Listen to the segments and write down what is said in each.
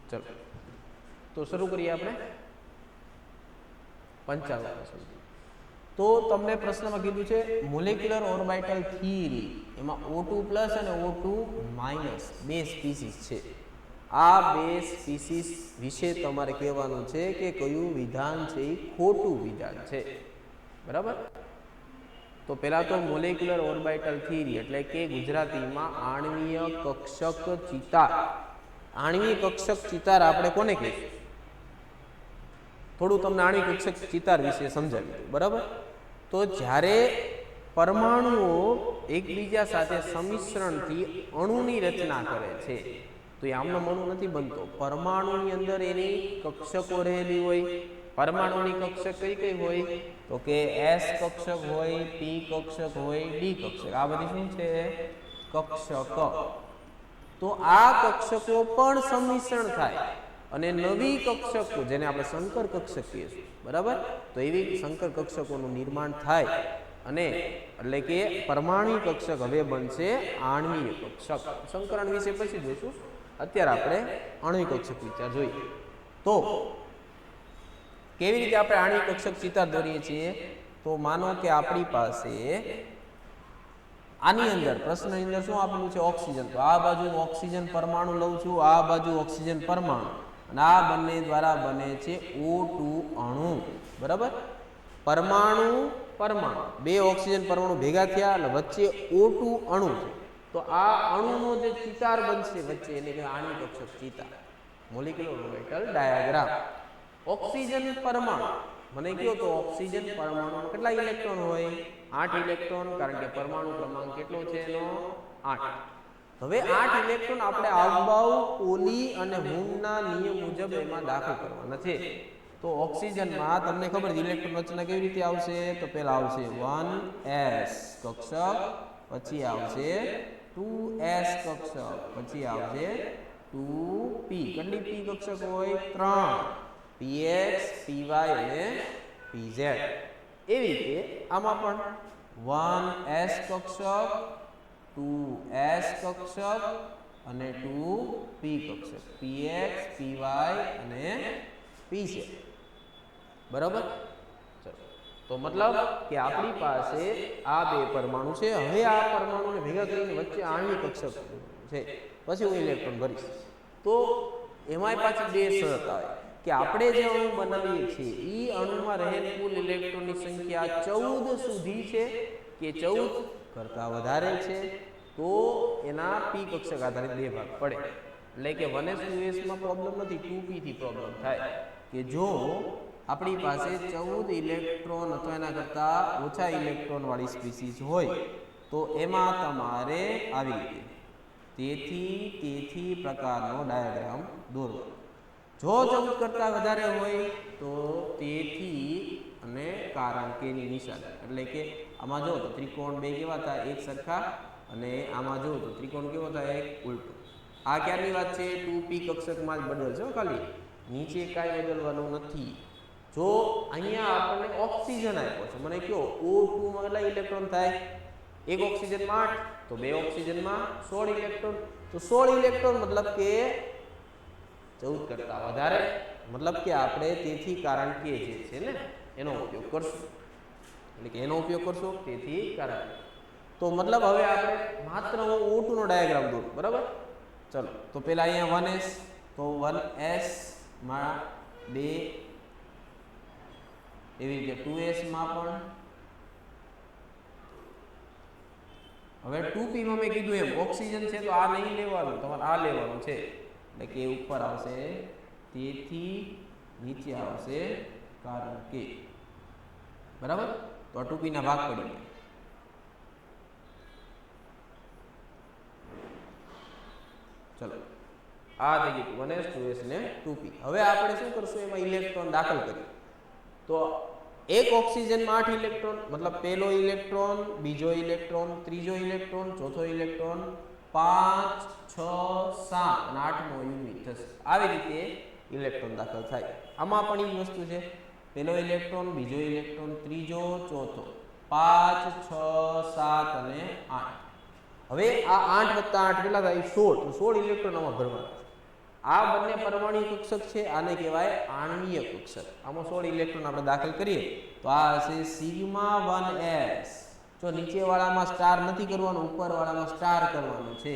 ચલો તો શરૂ કરીએ આપણે 55 પ્રશ્ન. તો તમને પ્રશ્નમાં કીધું છે મોલેક્યુલર ઓર્બિટલ થિયરી, એમાં O2+ અને O2- બે સ્પીસીસ છે. આ બે સ્પીસીસ વિશે તમારે કહેવાનું છે કે કયું વિધાન છે એ ખોટું વિધાન છે. બરાબર. તો પહેલા તો મોલેક્યુલર ઓર્બિટલ થિયરી એટલે કે ગુજરાતીમાં આણ્વીય કક્ષક ચિતાર. આણ્વીય કક્ષક ચિતાર આપણે કોને કહીશું? થોડું તમને આણ્વીય કક્ષક ચિતાર વિશે સમજાવ્યું. બરાબર. તો જ્યારે પરમાણુઓ એકબીજા સાથે સંમિશ્રણથી અણુની રચના કરે છે તો એ આમનો અણુ નથી બનતો. પરમાણુની અંદર એની કક્ષકો રહેલી હોય. પરમાણુની કક્ષક કઈ કઈ હોય? તો કે S કક્ષક હોય, P કક્ષક હોય, D કક્ષક. આ બધી શું છે? કક્ષક. તો આ કક્ષકો પણ સંમિશ્રણ થાય અને નવી કક્ષકો, જેને આપણે સંકર કક્ષક કહીશું, બરાબર, તો એવી સંકર કક્ષકોનું નિર્માણ થાય અને એટલે કે પરમાણુ કક્ષક હવે બનશે આણ્વીય કક્ષક. સંકરણ વિશે પછી જોઈશું, અત્યારે આપણે આણ્વીય કક્ષક વિચાર જોઈએ. તો કેવી રીતે આપણે આણ્વીય કક્ષક ચિતાર દોરીએ છીએ? તો માનો કે આપણી પાસે આની અંદર પ્રશ્નની અંદર શું આપેલું છે? ઓક્સિજન. તો આ બાજુ ઓક્સિજન પરમાણુ લઉં છું, આ બાજુ ઓક્સિજન પરમાણુ, અને આ બંને દ્વારા બને છે O2 અણુ. બરાબર. પરમાણુ પરમાણુ બે ઓક્સિજન પરમાણુ ભેગા થયા એટલે વચ્ચે O2 અણુ છે. તો આ અણુનો જે ચિતાર બનશે વચ્ચે એને કહેવાય આણ્વીય કક્ષક ચિતાર, મોલેક્યુલર ઓર્બિટલ ડાયાગ્રામ. ઓક્સિજન પરમાણુ, મને કહો તો ઓક્સિજન પરમાણુમાં કેટલા ઇલેક્ટ્રોન હોય? 8 ઇલેક્ટ્રોન, કારણ કે પરમાણુ ક્રમાંક કેટલો છે એનો? 8. હવે 8 ઇલેક્ટ્રોન આપણે આઉટબાઉ પોલી અને હુમના નિયમ મુજબ એમાં દાખલ કરવાના છે. તો ઓક્સિજનમાં તમને ખબર છે ઇલેક્ટ્રોન રચના કેવી રીતે આવશે? તો પહેલા આવશે 1s કક્ષક, પછી આવશે 2s કક્ષક, પછી આવશે 2p. કેટલી p કક્ષક હોય? 3. px, py અને pz. એવી રીતે આમાં પણ 1s કક્ષક, 2s કક્ષક અને 2p કક્ષક, px, py અને pz. બરાબર. તો મતલબ કે આપણી પાસે આ બે પરમાણુ છે. હવે આ પરમાણુને ભેગા કરીને વચ્ચે આણ્વીય કક્ષક છે, પછી હું ઇલેક્ટ્રોન ભરીશ. તો એમાંય પાછી બે શરત આવે કે આપણે જે અણુ બનાવીએ છીએ એ અણુમાં રહેલ કુલ ઇલેક્ટ્રોનની સંખ્યા 14 સુધી છે કે 14 કરતાં વધારે છે તો એના p કક્ષક આધારિત બે ભાગ પડે. એટલે કે 1s 2s માં પ્રોબ્લેમ નથી, 2p થી પ્રોબ્લેમ થાય કે જો આપણી પાસે 14 ઇલેક્ટ્રોન અથવા એના કરતાં ઓછા ઇલેક્ટ્રોન વાળી સ્પીસીસ હોય તો એમાં તમારે આવી રીતે તેથી પ્રકારનો ડાયાગ્રામ દોરવો. જો 14 કરતાં વધારે હોય તો તેથી અને કારણ કે ની નિશાની. એટલે કે આમાં જો તો ત્રિકોણ બે કેવા થાય? એક સરખા. અને આમાં જો તો ત્રિકોણ કેવો થાય? એક ઉલટો. આ ક્યારની વાત છે? 2p કક્ષકમાં જ બદલશે ખાલી, નીચે કાંઈ બદલવાનું નથી. જો અહીંયા આપણને ઓક્સિજન આપ્યો છે, મને કહો O2 માં કેટલા ઇલેક્ટ્રોન થાય? એક ઓક્સિજનમાં 8, તો બે ઓક્સિજનમાં 16 ઇલેક્ટ્રોન. તો 16 ઇલેક્ટ્રોન મતલબ કે 14 કરતાં વધારે, મતલબ કે આપણે તેથી કારણ કે જે છે ને એનો ઉપયોગ કરશું. એટલે કે એનો ઉપયોગ કરશો તેથી કારણ. તો મતલબ હવે આપણે માત્ર O2 નો ડાયાગ્રામ દોરું. બરાબર. ચલો તો પહેલા અહીંયા 1s, તો 1s માં 2, એવી રીતે 2s માં પણ. હવે 2p માં મેં કીધું એમ ઓક્સિજન છે તો આ નહીં લેવાનું, તમારે આ લેવાનું છે. એટલે કે ઉપર આવશે તેથી, નીચે આવશે કારણ કે. બરાબર. તો આ 2p ના ભાગ પડી ગયા. ચલો આ થઈ ગયું 1s 2s ને 2p. હવે આપણે શું કરશું? એમાં ઇલેક્ટ્રોન દાખલ કરીએ. તો એક ઓક્સિજનમાં 8 ઇલેક્ટ્રોન, મતલબ પહેલો ઇલેક્ટ્રોન, બીજો ઇલેક્ટ્રોન, ત્રીજો ઇલેક્ટ્રોન, ચોથો ઇલેક્ટ્રોન, 5 6 7 અને 8મો યુનિટ થશે. આવી રીતે ઇલેક્ટ્રોન દાખલ થાય. આમાં પણ એ વસ્તુ છે, પહેલો ઇલેક્ટ્રોન, બીજો ઇલેક્ટ્રોન, ત્રીજો, ચોથો, 5 6 7 અને 8. હવે આ 8 + 8 કેટલા થાય? 16. તો 16 ઇલેક્ટ્રોન આમાં ભરવાના. આ બંને પરમાણુ કક્ષક છે, આને કહેવાય આણ્વીય કક્ષક. આમાં 16 ઇલેક્ટ્રોન આપણે દાખલ કરીએ તો આ હશે સિગ્મા 1s. જો નીચે વાળામાં સ્ટાર નથી કરવાનું, ઉપર વાળામાં સ્ટાર કરવાનું છે.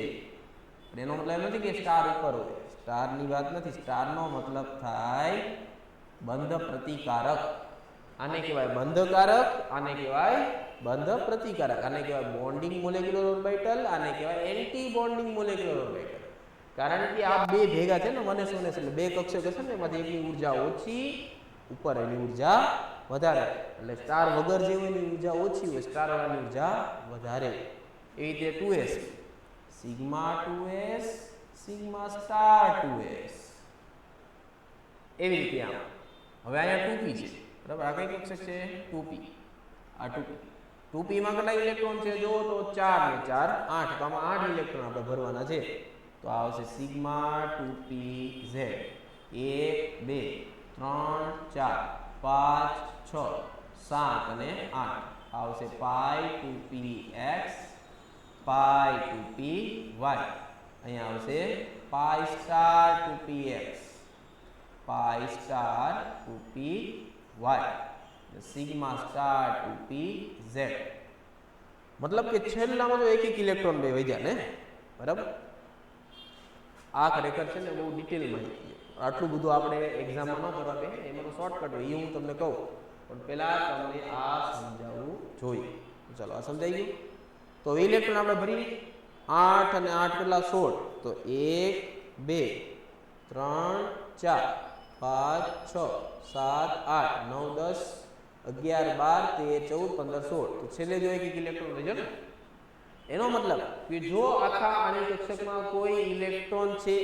એનો મતલબ એમ નથી કે સ્ટાર ઉપર હોય, સ્ટારની વાત નથી. સ્ટારનો મતલબ થાય બંધ પ્રતિકારક. આને કહેવાય બંધકારક, આને કહેવાય બંધ પ્રતિકારક. આને કહેવાય બોન્ડિંગ મોલેક્યુલર ઓર્બિટલ, આને કહેવાય એન્ટી બોન્ડિંગ મોલેક્યુલર ઓર્બિટલ. કારણ કે આ બે ભેગા છે ને 1s 1s એટલે બે કક્ષક હશે ને, એમાંથી એકની ઉર્જા ઓછી, ઉપર એની ઉર્જા વધારે. એટલે સ્ટાર વગર જે હોય એની ઉર્જા ઓછી હોય, સ્ટાર વાળાની ઉર્જા વધારે. એવી રીતે 2s, sigma 2s sigma star 2s, એવી રીતે આમ. હવે અહીંયા 2p છે, બરાબર. આ કઈ કક્ષક છે? 2p. આ 2p. 2p માં કેટલા ઇલેક્ટ્રોન છે? જો તો 4 ને 4 8. તો આમાં 8 ઇલેક્ટ્રોન આપણે ભરવાના છે. તો આવશે સિગ્મા 2pz. 1 2 3 4 5 6 7 અને 8. આવશે પાઈ 2px પાઈ 2py. અહીંયા આવશે પાઈ સ્ટાર 2px પાઈ star 2py sigma star 2pz. મતલબ કે છેલ્લામાં જો એક ઇલેક્ટ્રોન બે વધ્યા ને, બરાબર. આ ખરેખર છે ને બહુ ડિટેલ માહિતી. આટલું બધું આપણે એક્ઝામમાં ન કરવા બે, એમાં શોર્ટકટ હોય એ હું તમને કહું, પણ પહેલા તમને આ સમજાવવું જોઈએ. ચાલો આ સમજાઈ ગયું. તો ઇલેક્ટ્રોન આપણે ભરી 8 અને 8 કેટલા? 16. તો 1 2 3 4 5 6 7 8 9 10 11 12 13 14 15 16. તો છેલ્લે જો એક ઇલેક્ટ્રોન રહેજો ને, એનો મતલબ કે જો આખા આની કક્ષકમાં કોઈ ઇલેક્ટ્રોન છે,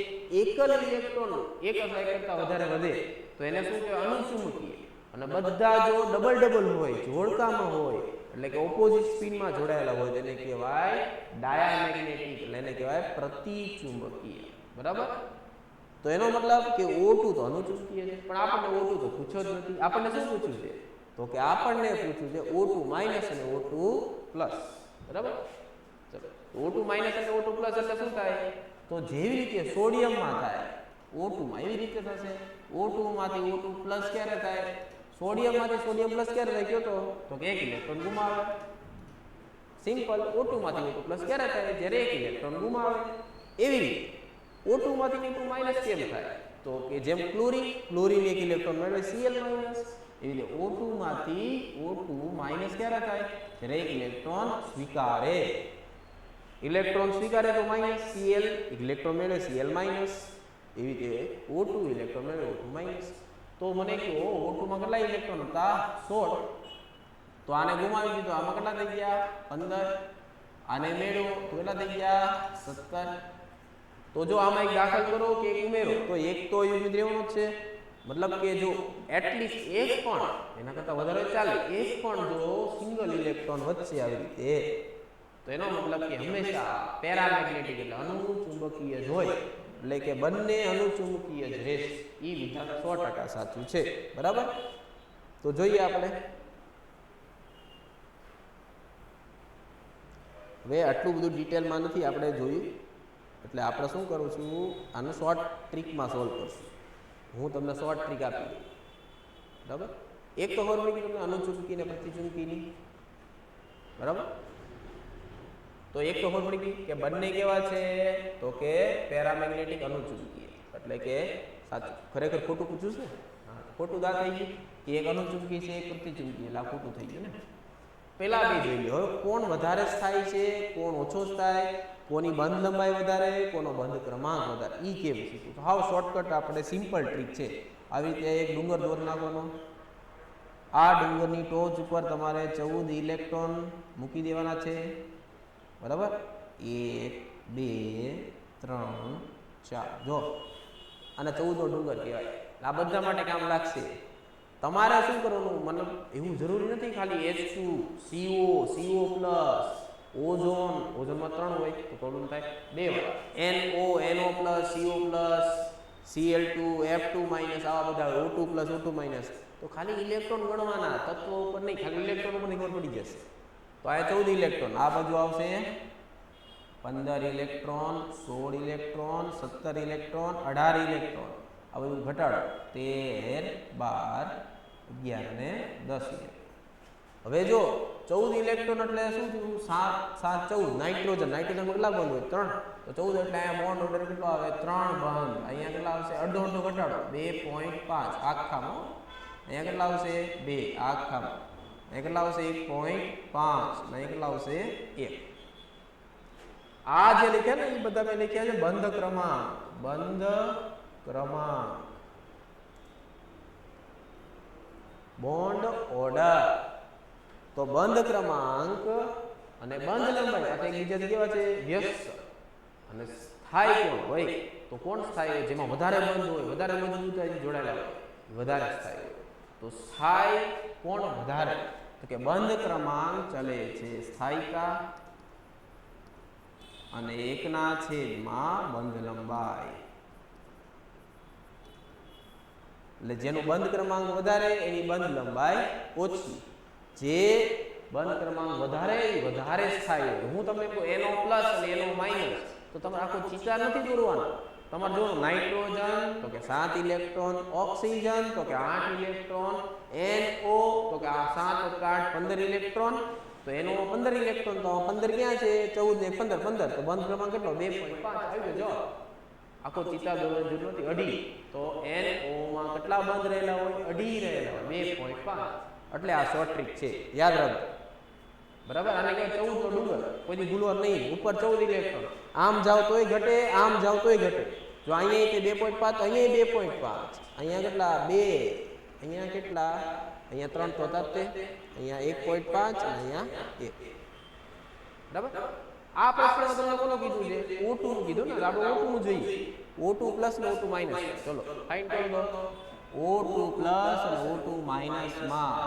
એકલ ઇલેક્ટ્રોન એક અસાય કરતા વધારે વધે તો એને શું કહેવાય? અનુચુંબકીય. અને બધા જો ડબલ ડબલ હોય, જોડકામાં હોય, એટલે કે ઓપોઝિટ સ્પિનમાં જોડાયેલા હોય, તેને કહેવાય ડાયામેગ્નેટિક, એટલે એને કહેવાય પ્રતિચુંબકીય. બરાબર. તો એનો મતલબ કે O2 તો અનુચુંબકીય છે, પણ આપણને O2 તો પૂછ્યો જ નથી. આપણને શું પૂછ્યું છે? તો કે આપણને પૂછ્યું છે O2 માઇનસ અને O2 પ્લસ. બરાબર. ચલો, O2 માઇનસ અને O2 પ્લસ એટલે શું થાય? તો જેવી રીતે સોડિયમમાં થાય O2 માં, એવી રીતે થશે. O2 માંથી O2 પ્લસ ક્યારે થાય? સોડિયમ માંથી સોડિયમ પ્લસ ક્યારે થાય? કયો તો કે એક ઇલેક્ટ્રોન ગુમાવે. સિમ્પલ. O2 માંથી O2 પ્લસ ક્યારે થાય? જ્યારે એક ઇલેક્ટ્રોન ગુમાવે. એવી રીતે O2 માંથી O2 માઇનસ કેમ થાય? તો કે જેમ ક્લોરીન એક ઇલેક્ટ્રોન મેળવે Cl માઇનસ, એવી રીતે O2 માંથી O2 માઇનસ ક્યારે થાય? જ્યારે એક ઇલેક્ટ્રોન સ્વીકારે. ઇલેક્ટ્રોન સ્વીકારે તો માઇનસ, Cl ઇલેક્ટ્રોન મેળવે Cl માઇનસ, એવી રીતે O2 ઇલેક્ટ્રોન મેળવે O2 માઇનસ. તો મને કહો O2 માં કેટલા ઇલેક્ટ્રોન હતા? 16. તો આને ગુમાવી દીધો, આમાં કેટલા થઈ ગયા? 15. આને મેળવો તો કેટલા થઈ ગયા? 17. તો જો આમાં એક દાખલ કરો કે એક ઉમેરો તો એક તો યુનિટ રહેવાનો જ છે. મતલબ કે જો એટલીસ્ટ એક પણ, એના કરતા વધારે ચાલે, એક પણ જો સિંગલ ઇલેક્ટ્રોન વચ્ચે આવી રીતે, તો એનો મતલબ કે હંમેશા પેરામેગ્નેટિક એટલે અનુચુંબકીય જ હોય. એટલે કે બંને અનુચુંબકીય જ રહેશે. એ વિધાન 100% સાચું છે. બરાબર. તો જોઈએ આપણે હવે આટલું બધું ડિટેલમાં નથી આપણે જોયું, એટલે આપણે શું કરું છું, આનું શોર્ટ ટ્રીકમાં સોલ્વ કરશું. હું તમને શોર્ટ ટ્રીક આપી દઉં. બરાબર. એક તો ખબર પડી તમને અનુચુંબકી ને પ્રતિચુંબકીની. બરાબર. તો એક તો ખબર પડી ગઈ કે બંને કેવા છે? તો કે પેરામેગ્નેટિક અનુચુંબકીય. એટલે કે સાચું. ખરેખર ખોટું પૂછ્યું છે. હા, ખોટું દા થઈ ગયું કે એક અનુચુંબકી છે એક પ્રતિચુંબકીય, એટલે આ ખોટું થઈ ગયું ને. પેલા બે જોઈ લો. હવે કોણ વધારે થાય છે, કોણ ઓછો થાય, કોની બંધ લંબાઈ વધારે, કોનો બંધ ક્રમાંક વધારે, એ કેમ શીખવું? તો હાવ શોર્ટકટ આપણે સિમ્પલ ટ્રીક છે. આવી રીતે એક ડુંગર દોર નાખવાનો. આ ડુંગરની ટોચ ઉપર તમારે 14 ઇલેક્ટ્રોન મૂકી દેવાના છે. બરાબર. 1 2 3 4. જો આને 14નો ડુંગર કહેવાય. આ બધા માટે કામ લાગશે. તમારે શું કરવાનું? મતલબ એવું જરૂરી નથી ખાલી H2 CO પ્લસ, ઓઝોનમાં 3 હોય તો પ્રોબ્લેમ થાય. 2 NO plus, CO plus, Cl2 F2 minus, આવા બધા O2 પ્લસ O2 માઇનસ. તો ખાલી ઇલેક્ટ્રોન ગણવાના, તત્વો ઉપર નહીં, ખાલી ઇલેક્ટ્રોન ઉપર ખબર પડી જશે. તો આ 14 ઇલેક્ટ્રોન આ બાજુ આવશે 15 ઇલેક્ટ્રોન, 16 ઇલેક્ટ્રોન, 17 ઇલેક્ટ્રોન, 18 ઇલેક્ટ્રોન, આ બધું ઘટાડો 13, 12, 11 અને 10 ઇલેક્ટ્રોન. હવે જો 14 ઇલેક્ટ્રોન એટલે શું થયું? 7 7 14 નાઇટ્રોજન. નાઇટ્રોજન કેટલા બંધ હોય? 3. તો 14 એટલે અહીંયા બોન્ડ ઓર્ડર કેટલો આવે? 3 બંધ. અહીંયા કેટલા આવશે? અડધો અડધો ઘટાડો 2.5 આખામાં. અહીંયા કેટલા આવશે? 2 આખામાં. અહીંયા કેટલા આવશે? 1.5. અહીંયા કેટલા આવશે? 1. આ જે લખ્યા ને એ બધા મેં લખ્યા છે બંધ ક્રમાંક. બંધ ક્રમાંક, બોન્ડ ઓર્ડર. તો બંધ ક્રમાંક અને બંધ લંબાઈ આ એકબીજાથી કેવા છે? વ્યસ્ત. અને સ્થાયી કોણ હોય? તો કોણ સ્થાયી હોય? જેમાં વધારે બંધ હોય, વધારે મજબૂતાઈ જોડાયેલા હોય, વધારે સ્થાયી હોય. તો સ્થાયી કોણ વધારે? તો કે બંધ ક્રમાંક ચલે છે સ્થાયિકા અને 1/છેદમાં બંધ લંબાઈ. એટલે જેનો બંધ ક્રમાંક વધારે એની બંધ લંબાઈ ઓછી. જે બંધ ક્રમાંક વધારે સ્થાયી હોય. હું તમને કહું NO+ અને NO-, તો તમારે આખો ચિત્ર નથી દોરવાનો. તમારે જો નાઇટ્રોજન તો કે 7 ઇલેક્ટ્રોન, ઓક્સિજન તો કે 8 ઇલેક્ટ્રોન, NO તો કે 7 8 15 ઇલેક્ટ્રોન. તો NO 15 ઇલેક્ટ્રોન, તો 15 ક્યાં છે? 14 ને 15 15. તો બંધ ક્રમાંક કેટલો? 2.5 આવી ગયો. આખો ચિત્ર દોરવાની જરૂર નથી. 2.5. તો NO માં કેટલા બંધ રહેલા હોય? 2.5 રહેલા હોય. 2.5. એટલે આ શોર્ટ ટ્રીક છે, યાદ રાખો. બરાબર. આને કહેવાય 14 નો ડુંગર. કોઈ દી ભૂલવા નહીં. ઉપર 14 ઇલેક્ટ્રોન, આમ જાવ તોય ઘટે, આમ જાવ તોય ઘટે. જો અહીંયા તે 2.5, તો અહીંયા 2.5. અહીંયા કેટલા? 2. અહીંયા કેટલા? અહીંયા 3 તો હતા તે. અહીંયા 1.5 અને અહીંયા 1. બરાબર. આ પ્રશ્નમાં તમને કોનો કીધું છે? O2 નું કીધું ને. આપણે O2 નું જોઈએ. O2+ ને O2-. ચલો ફાઇન્ડ કરી દો. O2+ અને O2- માં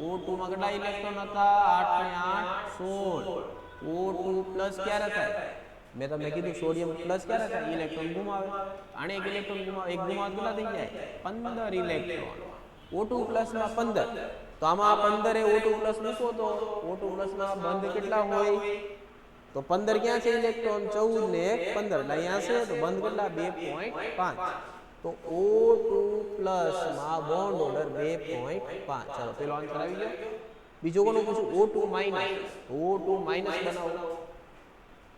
O2 માં કેટલા ઇલેક્ટ્રોન હતા? 8 ને 8 16. O2+ ક્યારે થાય? મેં તમને કીધું સોડિયમ પ્લસ ક્યારે થાય? ઇલેક્ટ્રોન ગુમાવે. આને એક ઇલેક્ટ્રોન ગુમાવે. એક ગુમાવે કેટલા થઈ જાય? 15 ઇલેક્ટ્રોન. O2+ માં 15. તો આમાં 15 એ O2+ મૂકો તો O2+ ના બંધ કેટલા હોય? તો 15 ક્યાં છે ઇલેક્ટ્રોન? 14 ને 1 15. એટલે અહીંયા છે તો બંધ કેટલા? 2.5. તો O2+ માં બોન્ડ ઓર્ડર 2.5. ચાલો પેલો આન્સર આવી ગયો. બીજો કોનો પૂછું? O2-. O2- બનાવો.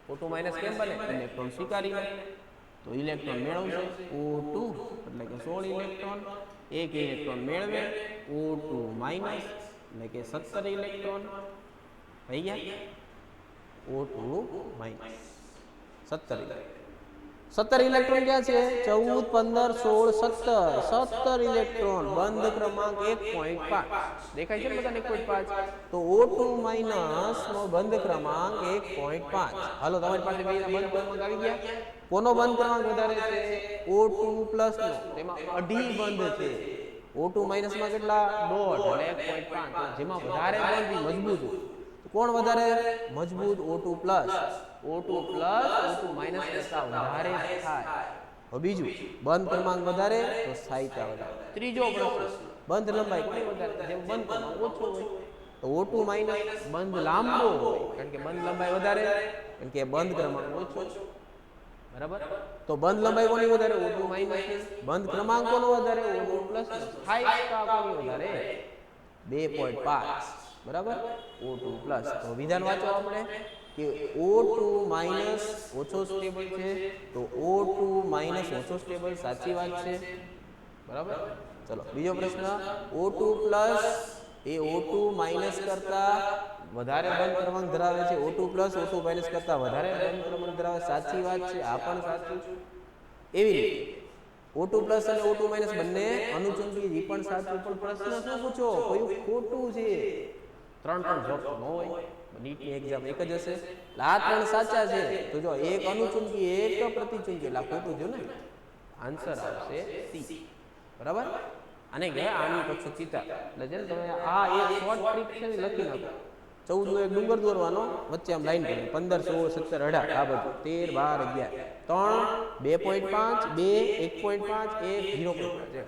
O2- કેમ બને? ઇલેક્ટ્રોન સ્વીકારીને. તો ઇલેક્ટ્રોન મેળવશે O2 એટલે કે 16 ઇલેક્ટ્રોન. એક ઇલેક્ટ્રોન મેળવે O2- એટલે કે 17 ઇલેક્ટ્રોન થઈ ગયા. O2- 17 electron. 17 ઇલેક્ટ્રોન ક્યાં છે? 14 15 16 17 ઇલેક્ટ્રોન. બંધ ક્રમાંક 1.5. દેખાય છે બધાને 1.5? તો O2- નો બંધ ક્રમાંક 1.5. હાલો તમારી પાસે બેના બંધ ક્રમાંક આવી ગયા. કોનો બંધ ક્રમાંક વધારે છે? O2+ નો. તેમાં 2.5 બંધ છે. O2- માં કેટલા? 1.5 એટલે 1.5. જેમાં વધારે બંધ મજબૂત હોય. કોણ વધારે મજબૂત? O2+. O2+ O2- કરતા વધારે થાય. હવે બીજું, બંધ ક્રમાંક વધારે તો સ્થાયિતા વધારે. ત્રીજો પ્રશ્ન, બંધ લંબાઈ કોની વધારે? જેમ બંધ ક્રમાંક ઓછો હોય તો O2- બંધ લાંબો હોય, કારણ કે બંધ લંબાઈ વધારે, કારણ કે બંધ ક્રમાંક ઓછો. બરાબર. તો બંધ લંબાઈ કોની વધારે? O2-. બંધ ક્રમાંક કોનો વધારે? O2+. સ્થાયિતા કોની વધારે? 2.5. બરાબર. O2+. તો વિધાન વાંચો આપણે કે O2- ઓછો સ્ટેબલ છે, તો O2- ઓછો સ્ટેબલ સાચી વાત છે. બરાબર. ચલો બીજો પ્રશ્ન, O2+ એ O2- કરતા વધારે બંધ ક્રમાંક ધરાવે છે. O2+ O2- કરતા વધારે બંધ ક્રમાંક ધરાવે, સાચી વાત છે. આ પણ સાચું. એવી રીતે O2+ અને O2- બંને અનુચંબી, એ પણ સાચું. પણ પ્રશ્ન શું પૂછો? કયું ખોટું છે? 3 જવાબ ન હોય. નીટની એક્ઝામ એક જ હશે. આ 3 સાચા છે. તો જો એક અનુચુંબી, એક પ્રતિચુંબી, એટલે ખોટું જો ને. આન્સર આવશે સી. બરાબર. આને કહેવાય આણ્વિક ચિત્ર. એટલે છે ને તમે આ એક શોર્ટ ટ્રીક છે ને લખી નાખો. 14 નો એક ડુંગર દોરવાનો, વચ્ચે આમ લાઈન કરી 15 16 17 18 આ બધું 13 12 11 3 2.5 2 1.5 1 0.5.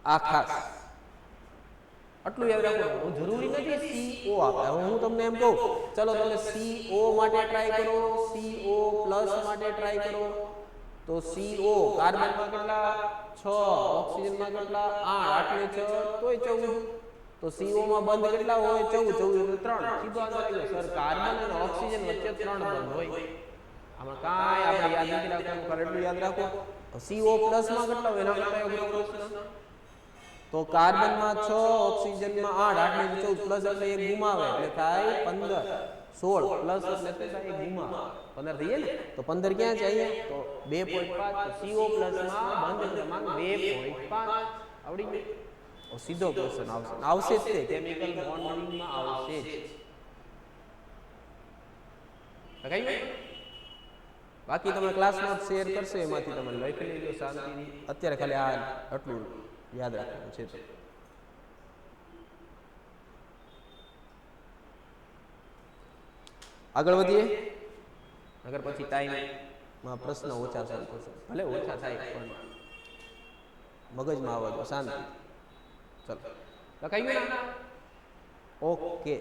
આ ખાસ આટલું યાદ રાખો. જરૂરી નથી CO આપે. હવે હું તમને એમ કહું, ચલો તમે CO માટે ટ્રાય કરો, CO પ્લસ માટે ટ્રાય કરો. તો CO કાર્બનમાં કેટલા 6, ઓક્સિજનમાં કેટલા 8, 8 ને 6 તોય 14. તો CO માં બંધ કેટલા હોય 14, 14 એટલે 3. સીધો આન્સર આવ્યો સર. કાર્બન અને ઓક્સિજન વચ્ચે 3 બંધ હોય. આમાં કાંઈ આપણે યાદ નથી રાખવાનું, પણ એટલું યાદ રાખો. CO પ્લસ માં કેટલા હોય એના કરતા અઘરો પ્રશ્ન. તો કાર્બનમાં 6, ઓક્સિજનમાં 8, 8 ને 14 પ્લસ એટલે એક ગુમાવે એટલે થાય 15. 16 પ્લસ એટલે થાય એક ગુમાવે 15 થઈ જાય ને. તો 15 ક્યાં છે અહીંયા? તો 2.5. તો CO પ્લસમાં બંધ ક્રમાંક 2.5 આવડી ગયું. સીધો ક્વેશ્ચન આવશે જ તે કેમિકલ બોન્ડિંગમાં આવશે જ. લગાવી બાકી તમે ક્લાસ નોટ શેર કરશો એમાંથી તમે લખી લેજો શાંતિથી. અત્યારે ખાલી આ આટલું યાદ રાખવાનું છે. તો આગળ વધીએ, અગર પછી ટાઈમમાં પ્રશ્ન ઓછા સોલ્વ થશે. ભલે ઓછા થાય પણ મગજમાં આવવા દો શાંતિ. ચલો લખાઈ ગયું ને? ઓકે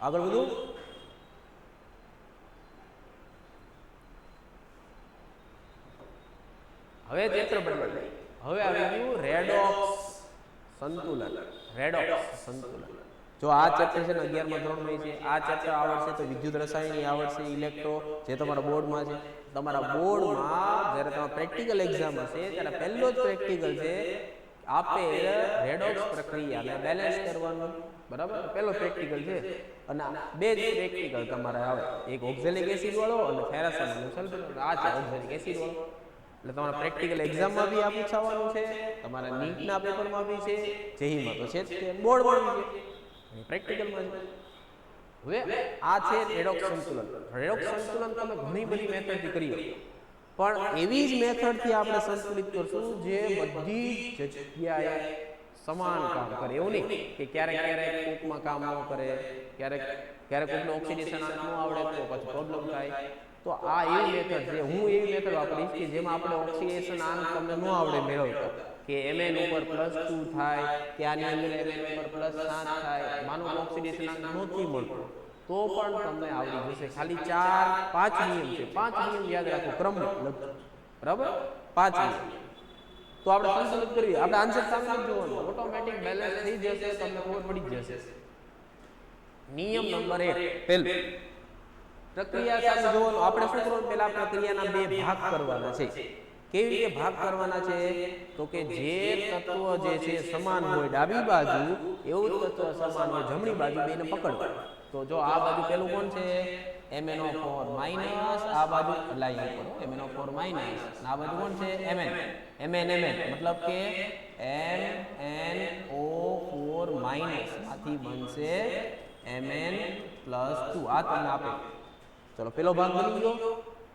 આગળ વધું. હવે ચિત્ર બદલાય. હવે આવી ગયું રેડોક્સ સંતુલન. રેડોક્સ સંતુલન. જો આ ચેપ્ટર છે ને 11મા ધોરણમાં છે. આ ચેપ્ટર આવડશે તો વિદ્યુત રસાયણ આવડશે, ઇલેક્ટ્રો જે તમારા બોર્ડમાં છે. તમારા બોર્ડમાં જ્યારે તમારા પ્રેક્ટિકલ એક્ઝામ હશે ત્યારે પહેલો જ પ્રેક્ટિકલ છે આપેલ રેડોક્સ પ્રક્રિયાને બેલેન્સ કરવાનું. બરાબર, પહેલો પ્રેક્ટિકલ છે. અને બે જ પ્રેક્ટિકલ તમારે આવે, એક ઓક્ઝેલિક એસિડ વાળો અને ફેરાસોનિક સલ્ફેટ. આ છે ઓક્ઝેલિક એસિડ વાળો. એટલે તમારા પ્રેક્ટિકલ એક્ઝામમાં બી આ પૂછાવાનું છે, તમારા નીટના પેપરમાં બી છે, જેઈમાં તો છે જ તે, બોર્ડમાં બી છે, પ્રેક્ટિકલમાં છે. હવે આ છે રેડોક્સ સંતુલન. રેડોક્સ સંતુલન તમે ઘણી બધી મેથડથી કરી શકો, પણ એવી જ મેથડથી આપણે સંતુલિત કરશું જે બધી જ જગ્યાએ સમાન કામ કરે. એવું નહીં કે ક્યારેક ક્યારેક કોકમાં કામ ન કરે, ક્યારેક ક્યારેક કોકને ઓક્સિડેશન આંક ન આવડે તો પછી પ્રોબ્લેમ થાય. તો આ એવી મેથડ છે, હું એવી મેથડ વાપરીશ કે જેમાં આપણે ઓક્સિડેશન આંક તમને ન આવડે મેળવતા, કે Mn ઉપર +2 થાય, કે આની અંદર Mn ઉપર +7 થાય, માનો કે ઓક્સિડેશન આંક નથી મળતો તો પણ તમને આવડી જશે. ખાલી 4-5 નિયમ છે. 5 નિયમ યાદ રાખો, ક્રમ લખજો. બરાબર, 5 નિયમ. તો આપણે સંતુલિત કરવી, આપણે આન્સર સામે જોવાનો, ઓટોમેટિક બેલેન્સ થઈ જશે, તમને ખબર પડી જશે. નિયમ નંબર 1, પહેલું પ્રક્રિયા સામે જોવાનું. આપણે શું કરવાનું? પહેલા પ્રક્રિયાના બે ભાગ કરવાના છે. કેવી રીતે ભાગ કરવાના છે? તો કે જે તત્વ જે છે સમાન હોય ડાબી બાજુ, એવું જ તત્વ સમાન હોય જમણી બાજુ, બેને પકડવા. તો જો આ બાજુ પેલું કોણ છે? MnO4-, આ બાજુ લાઈન ઉપર MnO4-, આ બાજુ કોણ છે? Mn મતલબ કે MnO4- માંથી બનશે Mn+2. આ તમને આપે. ચલો પેલો ભાગ બની ગયો.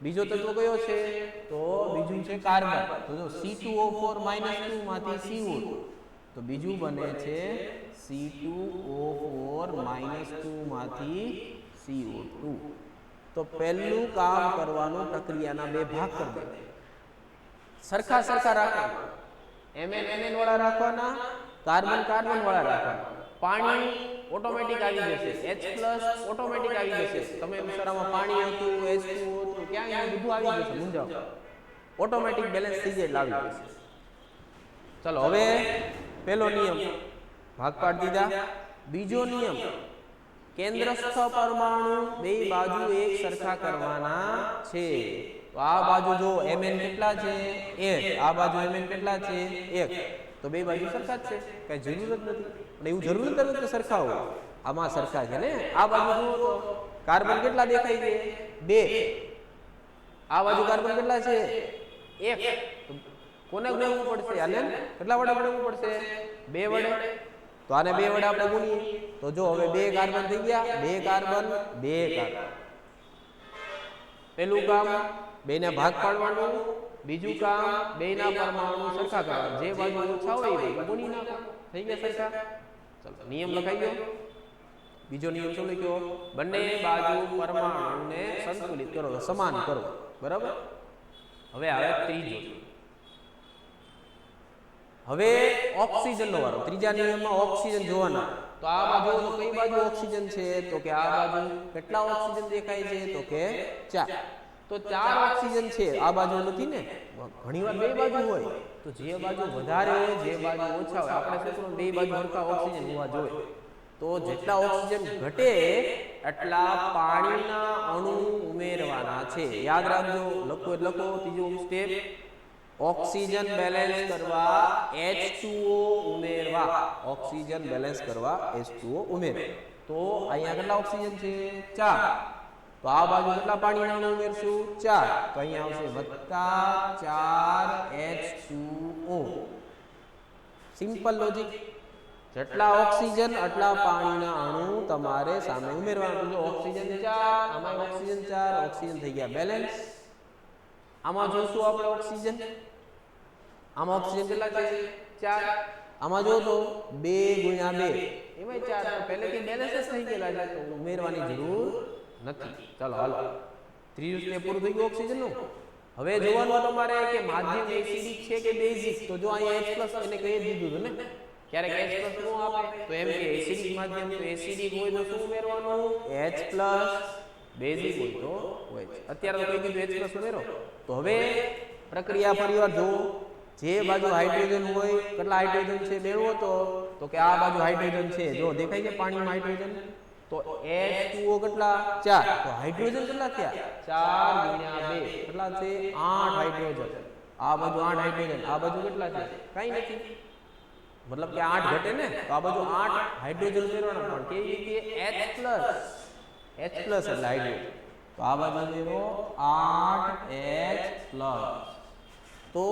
બીજો તત્વ કયો છે? તો બીજું છે કાર્બન. તો જો C2O4- 2 માંથી CO2, તો બીજું બને છે C2O4- 2 માંથી CO2. તો પહેલું કામ કરવાનું, પ્રક્રિયાના બે ભાગ કરી દે. સરખા રાખવાના. Mn વાળા રાખવાના, કાર્બન વાળા રાખવાના. પાણી ઓટોમેટિક આવી જશે, H+ ઓટોમેટિક આવી જશે. તમે વિચારામાં પાણી હતું, H2O હતું, ક્યાં બધું આવી જશે. મૂંઝાવ, ઓટોમેટિક બેલેન્સ થઈ જાય એટલે આવી જશે. ચલો હવે પહેલો નિયમ ભાગ પાડી દીધા. બીજો નિયમ, કેન્દ્રસ્થ પરમાણુ બે બાજુ એક સરખા કરવાના છે. તો આ બાજુ જો Mn કેટલા છે? 1. આ બાજુ Mn કેટલા છે? 1. તો બે બાજુ સરખા જ છે, કઈ જરૂર જ નથી. પણ એવું જરૂર નથી કે સરખા હોય. આમાં સરખા છે ને. આ બાજુ જુઓ તો કાર્બન કેટલા દેખાય છે? 2. આ બાજુ કાર્બન કેટલા છે? 1. તો કોને ગુણવું પડશે? આને કેટલા વડે ગુણવું પડશે? 2 વડે. તો આને 2 વડે આપણે ગુણીએ તો જો હવે 2 કાર્બન થઈ ગયા. 2 કાર્બન. પેલું કામ બેને ભાગ પાડવાનું, બીજું કામ બેના પરમાણુ સરખા કરવાના. જે બાજુ ઓછા હોય એ ગુણી નાખો, થઈ ગયા સરખા. ચલો નિયમ લખાઈ ગયો. બીજો નિયમ શું લખ્યો? બંને બાજુ પરમાણુને સંતુલિત કરો, સમાન કરો. બરાબર. હવે આવે ત્રીજો. હવે ઓક્સિજનનો વારો, ત્રીજા નિયમમાં ઓક્સિજન જોવાના. તો આ બાજુ તો કઈ બાજુ ઓક્સિજન છે? તો કે આ બાજુ કેટલા ઓક્સિજન દેખાય છે? તો કે 4. તો 4 ઓક્સિજન છે, આ બાજુ નથી ને. ઘણીવાર બે બાજુ હોય, તો જે બાજુ વધારે હોય જે બાજુ ઓછા હોય, આપણે શું બે બાજુ હરખા ઓક્સિજન હોવા જોઈએ. તો જેટલા ઓક્સિજન ઘટે એટલા પાણીના અણુ ઉમેરવાના છે. યાદ રાખજો, લખો એટલે લખો. ત્રીજો સ્ટેપ, ઓક્સિજન બેલેન્સ કરવા H2O ઉમેરવા. ઓક્સિજન બેલેન્સ કરવા H2O ઉમેરવા. તો અહીંયા કેટલા ઓક્સિજન છે? 4. તો આ બાજુ કેટલા પાણીના અણુ ઉમેરશું? 4. તો અહીંયા આવશે +4 H2O. Simple logic. જેટલા ઓક્સિજન એટલા પાણીના અણુ તમારે સામે ઉમેરવાના. જો ઓક્સિજન 4, આમાં ઓક્સિજન 4, ઓક્સિજન થઈ ગયા બેલેન્સ. આમાં જોશું આપણે ઓક્સિજન, આમાં ઓક્સિજન કેટલા છે? 4. આમાં જો તો 2 × 2 એમાં 4. તો પહેલેથી બેલેન્સ જ થઈ ગયેલા છે, તો ઉમેરવાની જરૂર નથી. ચાલો હાલો, ત્રીજું સ્ટેપ પૂરું થઈ ગયું ઓક્સિજનનું. હવે જોવાનું તમારે કે માધ્યમ એસિડિક છે કે બેઝિક. તો જો અહીંયા H+ એને કહી દીધું હતું ને, ક્યારેક H+ નું આપે તો એમ કે એસિડિક માધ્યમ. તો એસિડિક હોય તો શું ઉમેરવાનું? H+. બેઝિક હોય તો હોય. અત્યારે તો કહી દીધું H+ ઉમેરો. તો હવે પ્રક્રિયા ફરીવાર જો, જે બાજુ હાઇડ્રોજન હોય, કેટલા હાઇડ્રોજન છે મેળવો. તો કે આ બાજુ હાઇડ્રોજન છે, જો દેખાય છે પાણીમાં હાઇડ્રોજન. તો H2O કેટલા? 4. તો હાઇડ્રોજન કેટલા થયા? 4 × 2 કેટલા છે? 8 હાઇડ્રોજન. આ બાજુ 8 હાઇડ્રોજન, આ બાજુ કેટલા છે? કાઈ નથી, મતલબ કે 8 ઘટે ને. તો આ બાજુ 8 હાઇડ્રોજન ઉમેરવાના. પણ કેવી રીતે? H+ એટલે હાઇડ્રોજન. તો આ બાજુ ઉમેરો 8H+. તો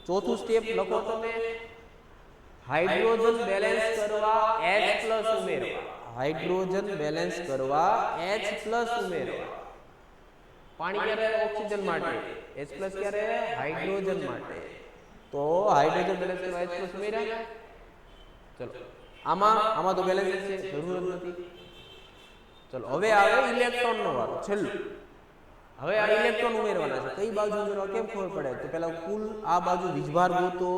ચોથું સ્ટેપ લખો તમે, હાઇડ્રોજન બેલેન્સ કરવા H+ ઉમેરવા. હાઇડ્રોજન બેલેન્સ કરવા H+ ઉમેરવા. પાણી ક્યારે? ઓક્સિજન માટે. H+ ક્યારે? હાઇડ્રોજન માટે. તો હાઇડ્રોજન બેલેન્સ કરવા H+ ઉમેર્યા. ચલો આમાં તો બેલેન્સ છે, જરૂર જ નથી. ચલો હવે આવે ઇલેક્ટ્રોનનો વારો, છેલ્લું. હવે આ ઇલેક્ટ્રોન ઉમેરવાના છે. કઈ બાજુ ઉમેરવા કેમ ખબર પડે? તો પહેલા કુલ આ બાજુ વીજભાર ગોતો,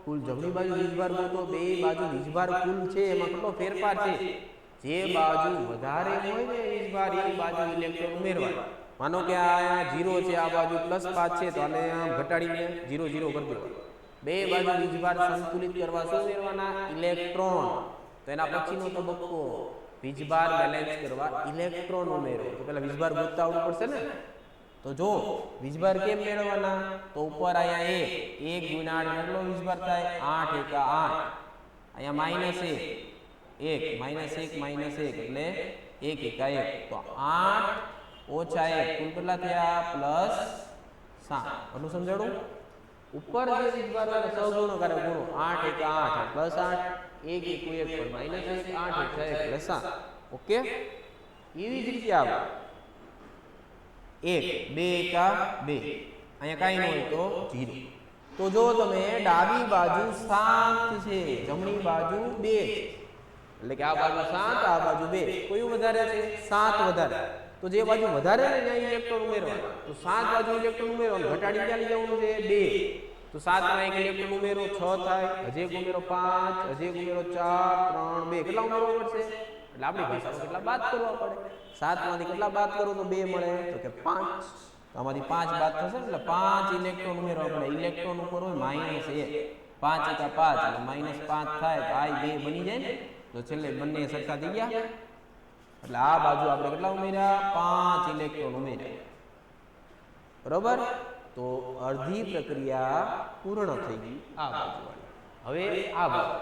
કુલ જમણી બાજુ વીજભાર ગોતો. બે બાજુ વીજભાર કુલ છે, એમાં કેટલો ફેરફાર છે? જે બાજુ વધારે હોય ને વીજભાર એ બાજુ ઇલેક્ટ્રોન ઉમેરવાના. માનો કે આ 0 છે, આ બાજુ +5 છે, તો આને આમ ઘટાડીને 0 0 કરી દેવાનું. બે બાજુ વીજભાર સંતુલિત કરવા શું ઉમેરવાના? ઇલેક્ટ્રોન. તો એના પછીનો તબક્કો વીજભાર બેલેન્સ કરવા ઇલેક્ટ્રોન ઉમેરો. તો પહેલા વીજભાર ગોતતા આવડવું પડશે ને. તો જો વીજભાર કેમ મેળવવાના? તો ઉપર અહીંયા 1 × 8 કેટલો વીજભાર થાય? 8 × 8. અહીંયા -1 -1 એટલે 1 × 1. તો 8 - 1 કુલ કેટલા થયા? +7. એટલું સમજાડું? ઉપર જે વીજભાર હોય સહગુણકારે ગુણો. 8 × 8 +8, 1 × 1 પર -1, 8 × 1 +7. ઓકે, એવી જ રીતે આવે 1 2 × 2. અહીંયા કાંઈ ન હોય તો 0. તો જો તમે ડાબી બાજુ 7 છે, જમણી બાજુ 2 છે, એટલે કે આ બાજુ 7, આ બાજુ 2. કયું વધારે છે? 7 વધારે. તો જે બાજુ વધારે ને ત્યાં ઇલેક્ટ્રોન ઉમેરવાના. તો 7 બાજુ ઇલેક્ટ્રોન ઉમેરવાનું, ઘટાડી ક્યાં લઈ જવાનું છે? 2. તો 7 માં એક ઇલેક્ટ્રોન ઉમેરો 6 થાય, હજી એક ઉમેરો 5, હજી એક ઉમેરો 4, 3, 2. કેટલા ઉમેરવા પડશે? એટલે આપણી ભાષામાં કેટલા બાદ કરવા પડે? 7 માંથી કેટલા બાદ કરો તો 2 મળે? તો કે 5. તો આમાંથી 5 બાદ થશે, એટલે 5 ઇલેક્ટ્રોન ઉમેરવા પડે. ઇલેક્ટ્રોન ઉપર હોય -1, 5 × 5 એટલે -5 થાય. તો આ 2 બની જાય ને. તો છેલ્લે બંને સરખા થઈ ગયા. એટલે આ બાજુ આપણે કેટલા ઉમેર્યા? 5 ઇલેક્ટ્રોન ઉમેર્યા. બરોબર. તો અડધી પ્રક્રિયા પૂર્ણ થઈ ગઈ આ બાજુ વાળી. હવે આ બાજુ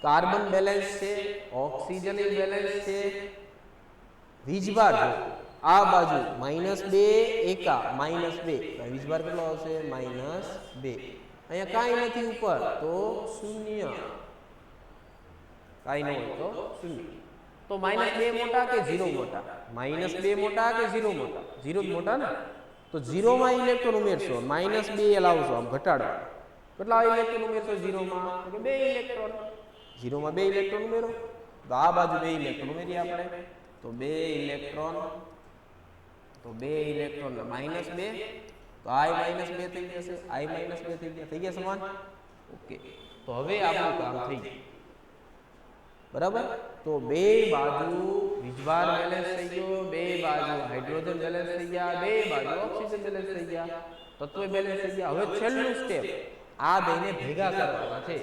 કાર્બન બેલેન્સ છે, ઓક્સિજન બેલેન્સ છે, વીજભાર જો આ બાજુ -2 એકા -2. વીજભાર કેટલો આવશે? -2. અહીંયા કાંઈ નથી ઉપર, તો 0. કાંઈ ન હોય તો 0. તો -2 મોટા કે 0 મોટા? -2 મોટા કે 0 મોટા? 0 જ મોટા ને. તો 0 માં ઇલેક્ટ્રોન ઉમેરશો, -2 લાવશો, આમ ઘટાડો. કેટલા ઇલેક્ટ્રોન ઉમેરશો 0 માં? તો કે 2 ઇલેક્ટ્રોન. 0 માં 2 ઇલેક્ટ્રોન ઉમેરો. તો આ બાજુ 2 ઇલેક્ટ્રોન ઉમેરીએ આપણે. તો 2 ઇલેક્ટ્રોન, તો 2 ઇલેક્ટ્રોન -2. તો તો i માઈનસ 2 થઈ જશે, i માઈનસ 2 થઈ ગયા સમાન. ઓકે, તો હવે આપણું કામ થઈ ગયું. બરાબર, તો બે બાજુ વીજભાર બેલેન્સ થઈ ગયો, બે બાજુ હાઇડ્રોજન બેલેન્સ થઈ ગયા, બે બાજુ ઓક્સિજન બેલેન્સ થઈ ગયા, તત્વ બેલેન્સ થઈ ગયા. હવે છેલ્લું સ્ટેપ આ બેને ભેગા કરવાના છે.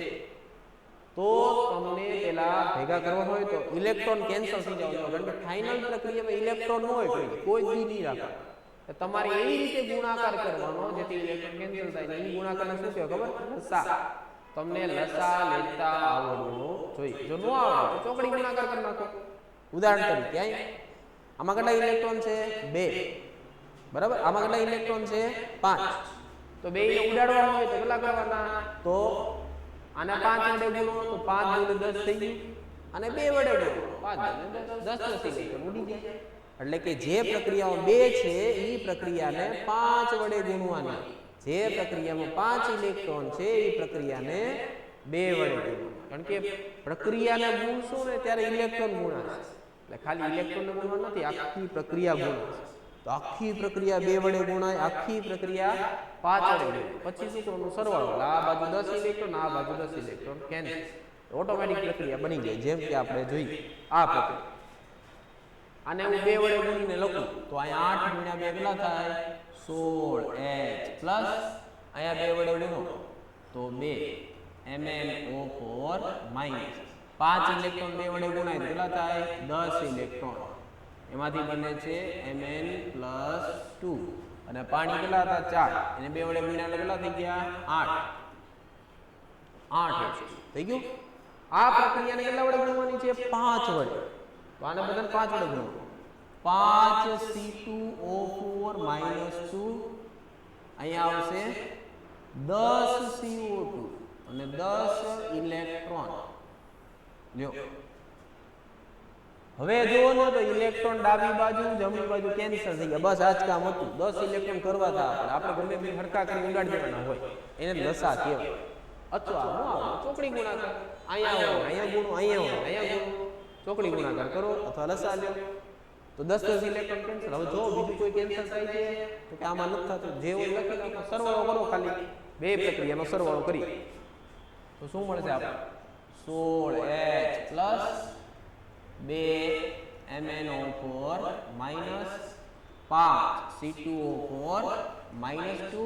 તો તમને પેલા ભેગા કરવા હોય તો ઇલેક્ટ્રોન કેન્સલ થઈ જવાનું, કારણ કે ફાઇનલ પ્રક્રિયામાં ઇલેક્ટ્રોન ન હોય, કોઈ જ નહીં રાખે. તમારે એવી રીતે ગુણાકાર કરવાનો જેથી ઇલેક્ટ્રોન કેન્સલ થાય. એ ગુણાકારને શું કહેવાય ખબર? લસા. તમને લસા લેતા આવડવું જોઈએ. જો ન આવડે તો ચોકડી ગુણાકાર કરી નાખો. ઉદાહરણ તરીકે આમાં કેટલા ઇલેક્ટ્રોન છે? 2. બરાબર, આમાં કેટલા ઇલેક્ટ્રોન છે? 5. તો 2 ને ઉડાડવા હોય તો કેટલા કરવાના? તો આને 5 વડે ગુણો તો 5 × 10 થઈ ગયું, અને 2 વડે ગુણો 5 × 10 ઇલેક્ટ્રોન ઉડી જાય. એટલે કે જે પ્રક્રિયાઓ 2 છે એ પ્રક્રિયાને 5 વડે ગુણવાની. જે પ્રક્રિયામાં 5 ઇલેક્ટ્રોન છે એ પ્રક્રિયાને 2 વડે ગુણો. કારણ કે પ્રક્રિયાને ગુણશું ને ત્યારે ઇલેક્ટ્રોન ગુણાશે. એટલે ખાલી ઇલેક્ટ્રોન ગુણવા નથી, આખી પ્રક્રિયા ગુણાશે. તો આખી પ્રક્રિયા 2 વડે ગુણાય, આખી પ્રક્રિયા 5 વડે ગુણાય. પછી શું કરવાનું? સરવાળો. આ બાજુ 10 ઇલેક્ટ્રોન, આ બાજુ 10 ઇલેક્ટ્રોન કેન્સલ. ઓટોમેટિક પ્રક્રિયા બની જાય. જેમ કે આપણે જોઈએ આ પ્રક્રિયા. આને હું 2 વડે ગુણીને લખું તો અહીંયા 8 × 2 કેટલા થાય? 16H પ્લસ અહીંયા 2 વડે ગુણો તો 2 MnO4 માઈનસ 5 ઇલેક્ટ્રોન 2 વડે ગુણાય તો કેટલા થાય? 10 ઇલેક્ટ્રોન. એમાંથી બને છે Mn+2 અને પાણી કેટલા હતા? 4. એને 2 વડે ગુણ્યા એટલે કેટલા થઈ ગયા? 8 થઈ ગયું. આ પ્રક્રિયાને કેટલા વડે ગુણવાની છે? 5 વડે. તો આને બધાને 5 વડે ગુણો. 5 C2O4 -2 અહીંયા આવશે 10 CO2 અને 10 ઇલેક્ટ્રોન. લ્યો હવે જુઓ ને તો ઇલેક્ટ્રોન ડાબી બાજુ જમણી બાજુ કેન્સલ થઈ ગયા. બસ આ જ કામ હતું. 10 ઇલેક્ટ્રોન કરવા હતા આપણે ગમે તે હરકા કરી ઉડાડી દેવાના હોય, એને લસા કહેવાય. અથવા ચોકડી ગુણાકાર. અહીંયા ગુણો, અહીંયા ગુણો, ચોકડી ગુણાકાર કરો અથવા લસા લ્યો તો 10 ઇલેક્ટ્રોન કેન્સલ. હવે જો બીજું કોઈ કેન્સલ થાય છે તો કે આમાં નથી થતું. જેવો લખી નાખો, સરવાળો કરો. ખાલી બે પ્રક્રિયાનો સરવાળો કરી તો શું મળશે આપણે? 16H plus 2 MnO4 minus 5 C2O4 -2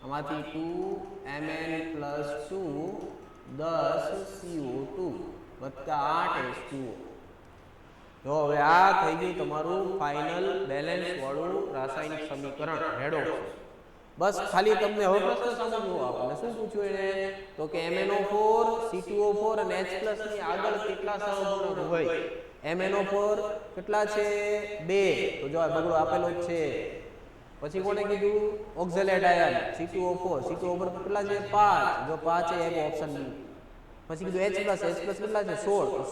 આમાંથી 2 Mn+2 10 CO2 વત્તા 8 H2O. જો હવે આ થઈ ગયું તમારું ફાઇનલ બેલેન્સ વાળું રાસાયણિક સમીકરણ રેડોક્સ. બસ ખાલી તમને હવે પ્રશ્ન સમજવો. આપણે શું પૂછ્યું એને? તો કે MnO4 C2O4 અને H+ ની આગળ કેટલા સહગુણક હોય? MnO4 કેટલા છે? 2. તો જો આ બગડો આપેલો જ છે. પછી કોને કીધું? ઓક્ઝેલેટ આયન C2O4 કેટલા છે? 5. જો 5 છે એક ઓપ્શન બી. પછી કીધું H+ કેટલા છે? 16.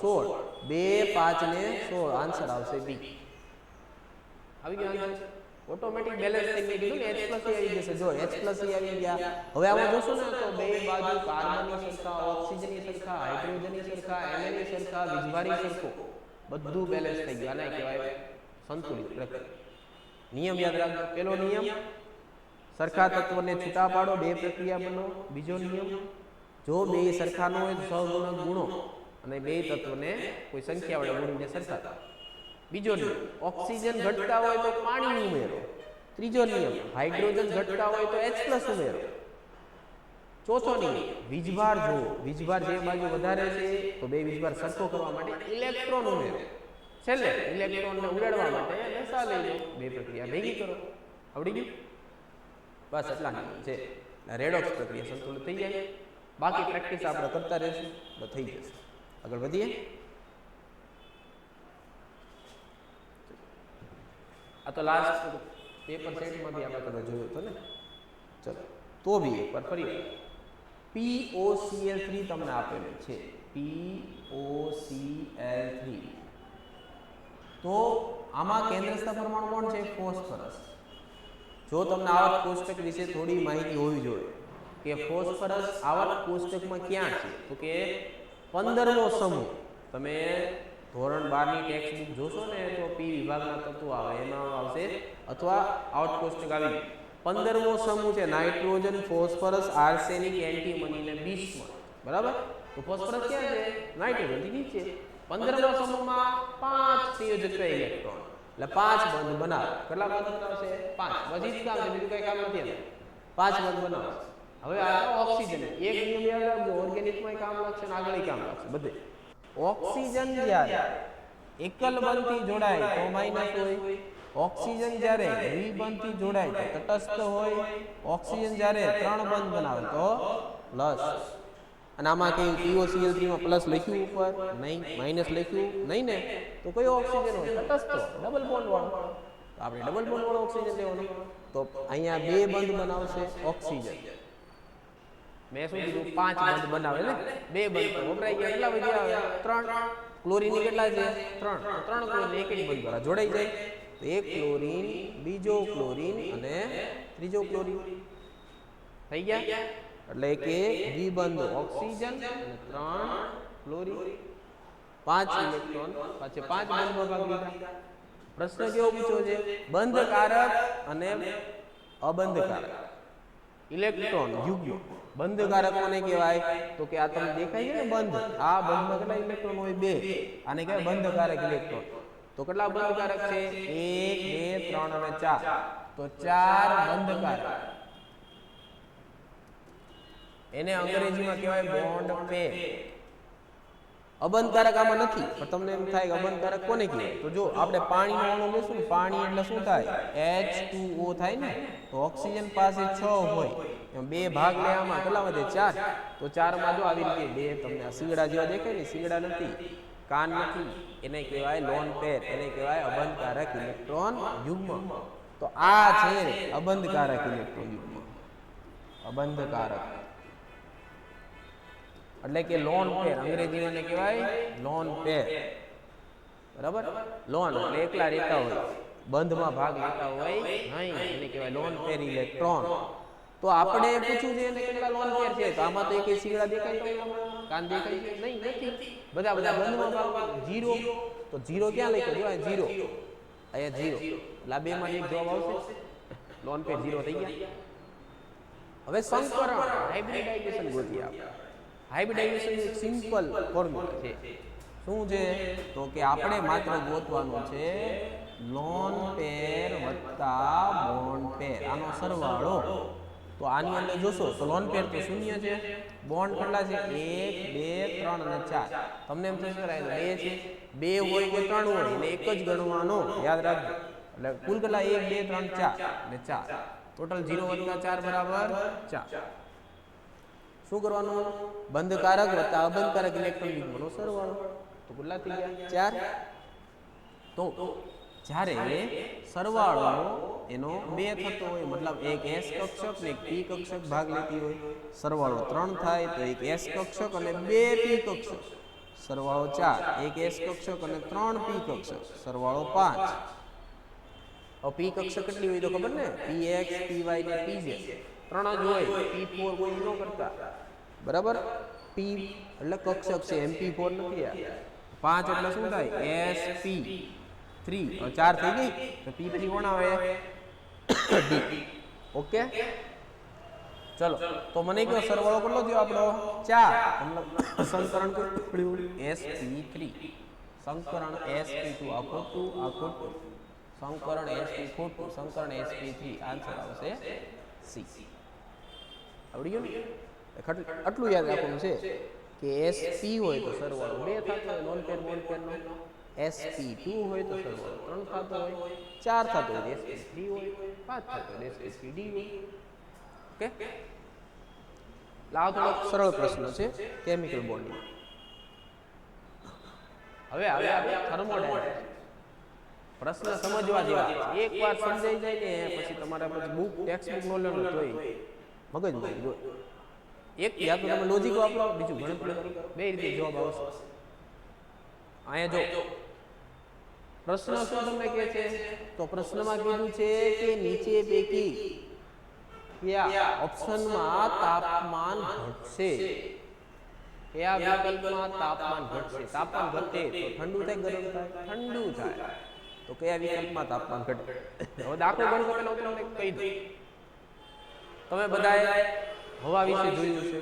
16 2 5 ને 16 આન્સર આવશે બી. આવી ગયો આન્સર. ઓટોમેટિક બેલેન્સ થઈ ગયું ને. H+ આવી જશે. જો H+ આવી ગયા. હવે આમાં જોશો ને તો બે બાજુ કાર્બનની સરખા, ઓક્સિજનની સરખા, હાઇડ્રોજનની સરખા, Mnની સરખા, વીજભારી સરખો બધું બેલેન્સ થઈ ગયું. આને કહેવાય સંતુલિત પ્રક્રિયા. નિયમ યાદ રાખજો. પહેલો નિયમ સરખા તત્વને છૂટા પાડો, બે પ્રક્રિયા બનો. બીજો નિયમ જો બે સરખા ન હોય તો સહગુણક ગુણો અને બે તત્વને કોઈ સંખ્યા વડે ગુણીને સરખા. બીજો નિયમ ઓક્સિજન ઘટતા હોય તો પાણી ઉમેરો. ત્રીજો નિયમ હાઇડ્રોજન ઘટતા હોય તો H+ ઉમેરો. ચોથો નિયમ વીજભાર જુઓ. વીજભાર જે બાજુ વધારે છે તો બે વીજભાર સરખો કરવા માટે ઇલેક્ટ્રોન ઉમેરો. છેલ્લે ઇલેક્ટ્રોનને ઉડાડવા માટે લસા લઈ લો. બે પ્રક્રિયા ભેગી કરો. આવડી ગયું? બસ એટલા નિયમ છે. રેડોક્સ પ્રક્રિયા સંતુલિત થઈ જાય. બાકી પ્રેક્ટિસ આપણે કરતા રહેશું તો થઈ જશે. આગળ વધીએ. આ તો લાસ્ટ પેપર સેટમાંથી આપણે તમે જોયું હતું ને. ચલો તો બી એકવાર ફરી POCl3 તમને આપેલું છે. POCl3 તો આમાં કેન્દ્રસ્થ પરમાણુ કોણ છે? ફોસ્ફરસ. જો તમને આવર્ત કોષ્ટક વિશે થોડી માહિતી હોવી જોઈએ કે ફોસ્ફરસ આવર્ત કોષ્ટકમાં ક્યાં છે, તો કે 15મો સમૂહ. તમે ધોરણ 12 ની ટેક્સ્ટ બુક જોશો ને તો P વિભાગના તત્વો આવે એમાં આવશે, અથવા આવર્ત કોષ્ટક આવી 15મો સમૂહ છે નાઇટ્રોજન, ફોસ્ફરસ, આર્સેનિક, એન્ટીમની અને બિસ્મથ. બરાબર? તો ફોસ્ફરસ ક્યાં છે? નાઇટ્રોજન થી નીચે. 15મા સમૂહમાં 5 સંયોજક ઇલેક્ટ્રોન એટલે 5 બંધ બનાવે. કેટલા બંધ બનાવશે? 5. બસ ઈ જ કામ છે, બીજું કઈ કામ નથી એનું. 5 બંધ બનાવશે. હવે આ ઓક્સિજન એક નિયમ યાદ રાખજો, ઓર્ગેનિકમાં કામ લાગશે અને આગળ કામ લાગશે બધે. ઓક્સિજન જ્યારે એકલ બંધથી જોડાય તો માઈનસ હોય, ઓક્સિજન જ્યારે દ્વિબંધથી જોડાય તો તટસ્થ હોય, ઓક્સિજન જ્યારે 3 બંધ બનાવે તો પ્લસ. અને આમાં કઈ POCl3 માં પ્લસ લખ્યું ઉપર? નહીં. માઈનસ લખ્યું? નહીં ને. તો કયો ઓક્સિજન હોય? તટસ્થ, ડબલ બોન્ડ વાળો. તો આપણે ડબલ બોન્ડ વાળો ઓક્સિજન લેવાનો. તો અહીંયા 2 બંધ બનાવશે ઓક્સિજન. મેં શું કીધું? 5 બંધ બનાવે ને. 2 બંધ તો વપરાઈ ગયા. કેટલા વધ્યા? 3. ક્લોરીન કેટલા છે? 3. 3 ક્લોરીન એક જ બંધ દ્વારા જોડાઈ જાય. તો એક ક્લોરીન, બીજો ક્લોરીન અને ત્રીજો ક્લોરીન થઈ ગયા. એટલે કે દ્વિબંધ ઓક્સિજન અને 3 ક્લોરીન, 5 ઇલેક્ટ્રોન, પાછે 5 બંધમાં ભાગ લીધા. પ્રશ્ન કેવો પૂછ્યો છે? બંધકારક અને અબંધકારક ઇલેક્ટ્રોન યુગ્મ. બંધકારક કોને કહેવાય? તો કે આ તમને દેખાય છે ને બંધ, આ બંધમાં કેટલા ઇલેક્ટ્રોન હોય? 2. આને કહેવાય બંધકારક ઇલેક્ટ્રોન. તો કેટલા બંધકારક છે? 1, 2, 3 અને 4. તો 4 બંધકારક. એને અંગ્રેજીમાં કહેવાય બોન્ડ પેર. અબંધકારક આમાં નથી, પણ તમને એમ થાય કે અબંધકારક કોને કહેવાય? તો જો આપણે પાણીનો અણુ લેશું ને, પાણી એટલે શું થાય? H2O થાય ને. તો ઓક્સિજન પાસે 6 હોય, એમ 2 ભાગ લે, આમાં કેટલા વધે? 4. તો 4 માં જો આવી રીતે 2 તમને આ શીંગડા જેવા દેખાય ને, શીંગડા નથી, કાન નથી, એને કહેવાય લોન પેર, એને કહેવાય અબંધકારક ઇલેક્ટ્રોન યુગ્મ. તો આ છે અબંધકારક ઇલેક્ટ્રોન યુગ્મ. અબંધકારક એટલે કે લોન પેર, અંગ્રેજીમાં એને કહેવાય લોન પેર. બરાબર? લોન એટલે એકલા રહેતા હોય, બંધમાં ભાગ લેતા હોય નહીં, એને કહેવાય લોન પેર ઇલેક્ટ્રોન. તો આપણે પૂછ્યું છે એને કેટલા લોન પેર છે? તો આમાં તો એક શીંગડા દેખાય તો કાન દેખાય છે? નહીં, નથી. બધા બંધમાં ભાગ 0. તો 0 ક્યાં લખ્યો? જો આ 0, અહીંયા 0. એટલે આ 2 માં એક જવાબ આવશે. લોન પેર 0 થઈ ગયા. હવે સંકરણ હાઇબ્રિડાઇઝેશન ગોતીએ આપણે. હાઇબ્રિડાઇઝેશન એક સિમ્પલ ફોર્મ્યુલા છે. શું છે? તો કે આપણે માત્ર ગોતવાનું છે લોન પેર વત્તા બોન્ડ પેર, આનો સરવાળો. તો આની અંદર જોશો તો લોન પેર તો 0 છે, બોન્ડ કેટલા છે? 1, 2, 3 અને 4. તમને એમ થશે 2 છે, 2 હોય કે 3 હોય એને એક જ ગણવાનો, યાદ રાખજો. એટલે કુલ કેટલા? 1, 2, 3, 4 અને 4. ટોટલ 0 વત્તા 4 બરાબર 4. શું કરવાનું? બંધકારક વત્તા અબંધકારક ઇલેક્ટ્રોન યુગ્મનો સરવાળો. તો કેટલા થઈ ગયા? 4. તો જ્યારે સરવાળો એનો 2 થતો હોય, મતલબ એક S કક્ષક ને એક P કક્ષક ભાગ લેતી હોય, સરવાળો 3 થાય તો એક S કક્ષક અને 2 P કક્ષક, સરવાળો 4. એક S કક્ષક અને 3 P કક્ષક, સરવાળો 5. હવે P કક્ષક કેટલી હોય તો ખબર ને? Px, Py ને Pz 3 જ હોય, P4 કોઈ ન કરતા. બરાબર? P એટલે કક્ષક છે, MP4 નથી. આ 5 એટલે શું થાય? sp3. 4 થઈ ગઈ. તો P પછી કોણ આવે? D. ઓકે, ચલો. તો મને કયો સરવાળો કેટલો થયો આપણો? 4. મતલબ સંકરણ કેટલું? sp3. સંકરણ sp2. આ ખોટું, આ ખોટું. સંકરણ sp ખોટું, સંકરણ sp3. આન્સર આવશે C. આવડી ગયું ને? આટલું યાદ રાખવાનું છે કે sp હોય તો સરવાળો 2 થતો હોય, લોન પેર બોન્ડ પેરનો. sp2 હોય તો સરવાળો 3 થતો હોય, 4 થતો હોય sp3 હોય, 5 થતો હોય sp3d હોય. ઓકે, લાવ થોડો સરળ પ્રશ્ન છે કેમિકલ બોન્ડિંગ. હવે આપણે થર્મોડાયનેમિક્સ પ્રશ્ન સમજવા જેવા. એકવાર સમજાઈ જાય ને પછી તમારે પછી બુક ટેક્સ્ટ બુક નો લેવાનું તોય મગજમાં જોઈએ. એક યા તો તમે લોજિક વાપરો, બીજું ગણતરી કરો, બે રીતે જવાબ આવશે. અહીંયા જો પ્રશ્ન શું તમને કહે છે? તો પ્રશ્નમાં કીધું છે કે નીચે પૈકી કયા ઓપ્શનમાં તાપમાન ઘટશે? કયા વિકલ્પમાં તાપમાન ઘટશે? તાપમાન ઘટે તો ઠંડુ થાય, ગરમ થાય? ઠંડુ થાય. તો કયા વિકલ્પમાં તાપમાન ઘટે? હવે દાખલો ગણો પહેલા હું તમને કહી દઉં. તમે બધાએ હવા વિશે જોયું છે,